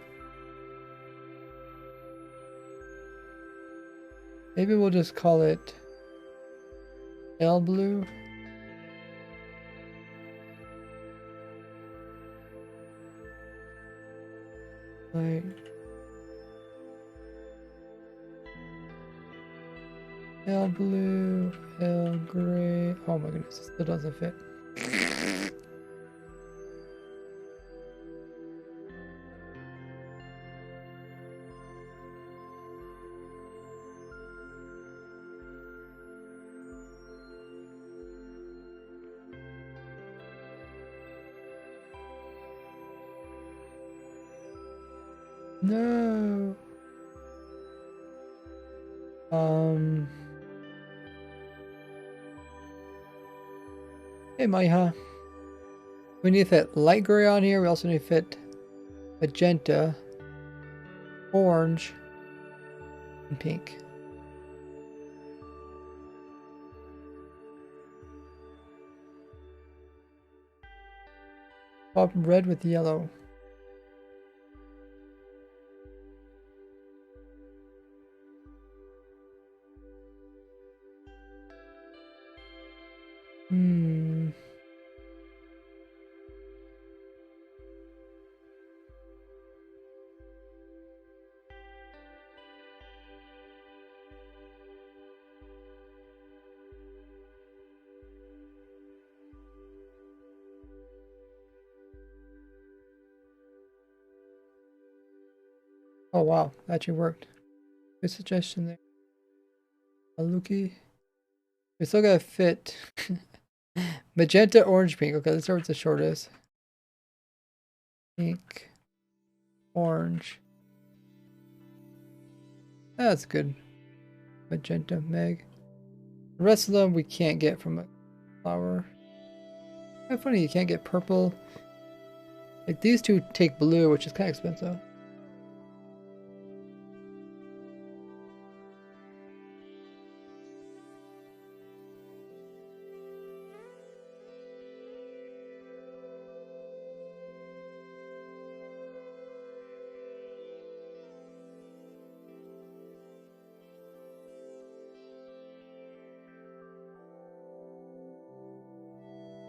Maybe we'll just call it L blue. Light L blue, L gray. Oh my goodness, it still doesn't fit. No. Hey, Maiha. We need to fit light gray on here. We also need to fit magenta, orange, and pink. Pop red with yellow. Oh wow, that actually worked. Good suggestion there. Aluki. We still gotta fit magenta, orange, pink. Okay, let's start with the shortest. Pink, orange. That's good. Magenta, Meg. The rest of them we can't get from a flower. Kind of funny, you can't get purple. Like these two take blue, which is kind of expensive.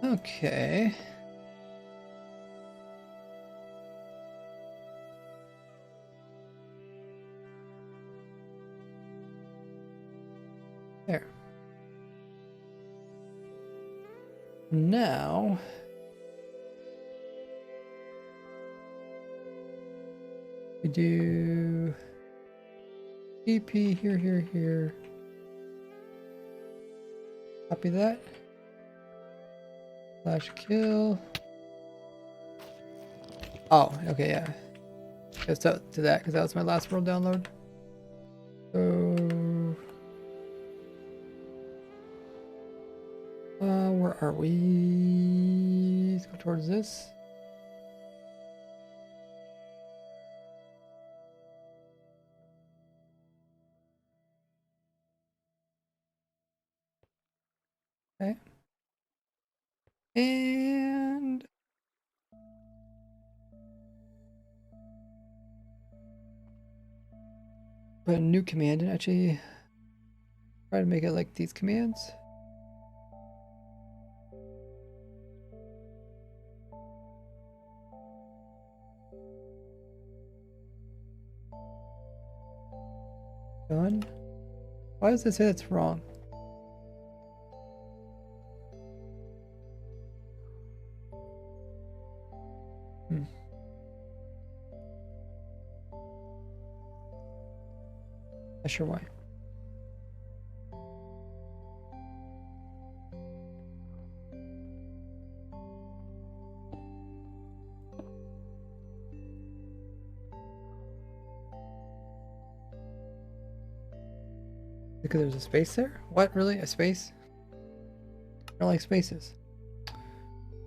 Okay. There. Now we do TP here, here, here. Copy that. Slash kill. Oh, okay, yeah. Just to that because that was my last world download. So, where are we? Let's go towards this. Okay. And put a new command and actually try to make it like these commands. Done. Why does it say that's wrong? Not sure why. Because there's a space there? What, really? A space? I don't like spaces.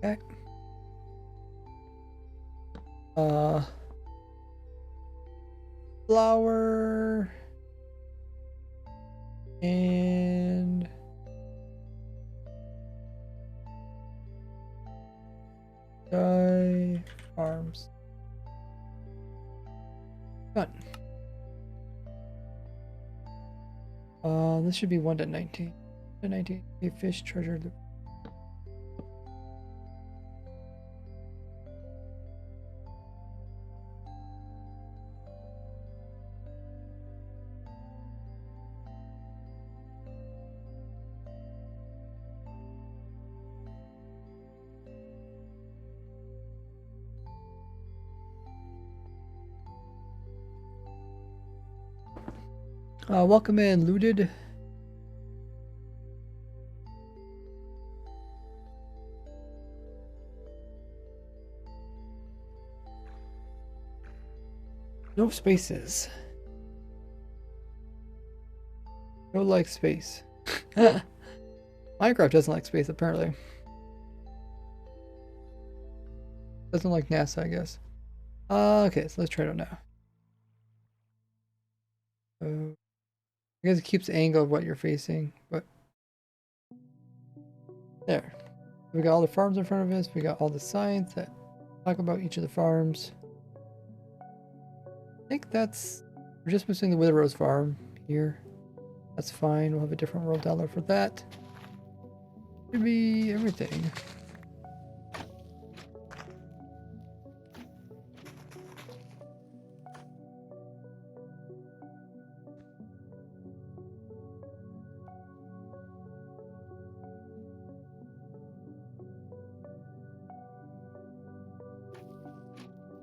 Okay. Flower and Sky Farms. Done. This should be 1.19. 1.19. A fish treasure. Welcome in, Looted. No spaces. No like space. Minecraft doesn't like space, apparently. Doesn't like NASA, I guess. Okay, so let's try it out now. I guess it keeps the angle of what you're facing, but there. We got all the farms in front of us. We got all the signs that talk about each of the farms. I think we're just missing the Wither Rose farm here. That's fine. We'll have a different world download for that. Should be everything.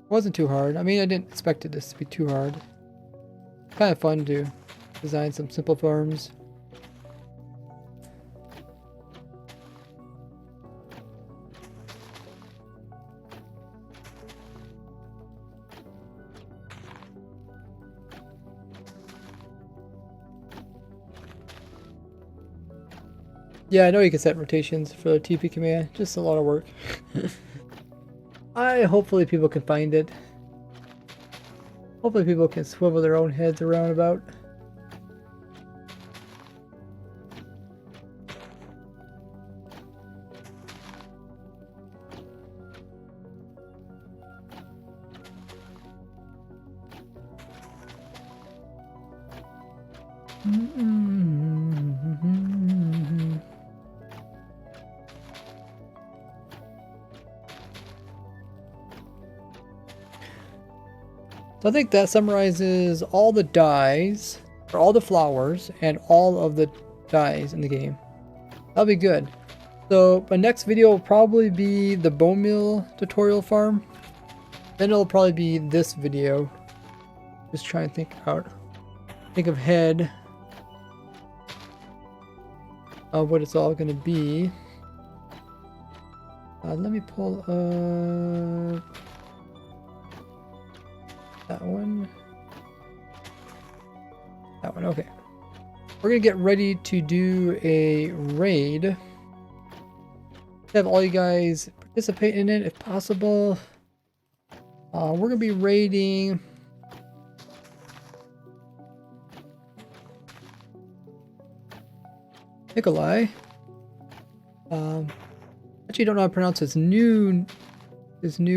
Wasn't too hard. I mean, I didn't expect this to be too hard. Kind of fun to design some simple farms. Yeah, I know you can set rotations for the TP command. Just a lot of work. Hopefully people can find it. Hopefully people can swivel their own heads around about. So I think that summarizes all the dyes, or all the flowers, and all of the dyes in the game. That'll be good. So my next video will probably be the bone meal tutorial farm. Then it'll probably be this video. Just trying to think ahead of what it's all gonna be. Let me pull up that one. That one, okay. We're gonna get ready to do a raid. Have all you guys participate in it if possible. We're gonna be raiding Nikolai. Actually don't know how to pronounce his new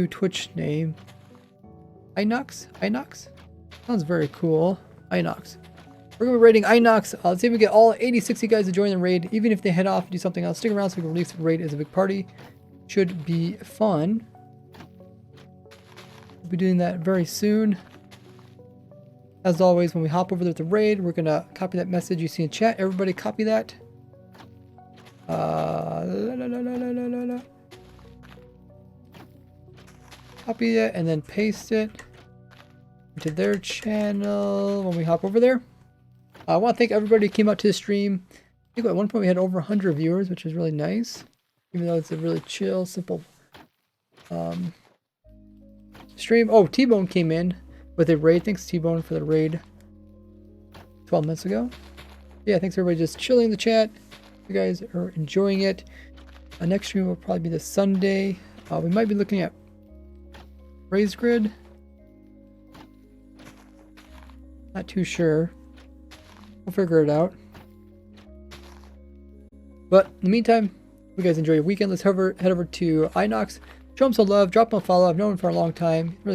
Twitch name. Inox? Inox? Sounds very cool. Inox. We're gonna be raiding Inox. Let's see if we get all 80, 60 guys to join the raid. Even if they head off and do something else, stick around so we can release the raid as a big party. Should be fun. We'll be doing that very soon. As always, when we hop over there to raid, we're gonna copy that message you see in chat. Everybody copy that. Copy it and then paste it into their channel when we hop over there. I want to thank everybody who came out to the stream. I think at one point we had over 100 viewers, which is really nice. Even though it's a really chill, simple stream. Oh, T-Bone came in with a raid. Thanks, T-Bone, for the raid 12 minutes ago. Yeah, thanks everybody just chilling in the chat. You guys are enjoying it. Next stream will probably be this Sunday. We might be looking at raised grid. Not too sure. We'll figure it out. But in the meantime, if you guys enjoy your weekend, let's head over to Inox. Show him some love, drop him a follow. I've known him for a long time. Really cool.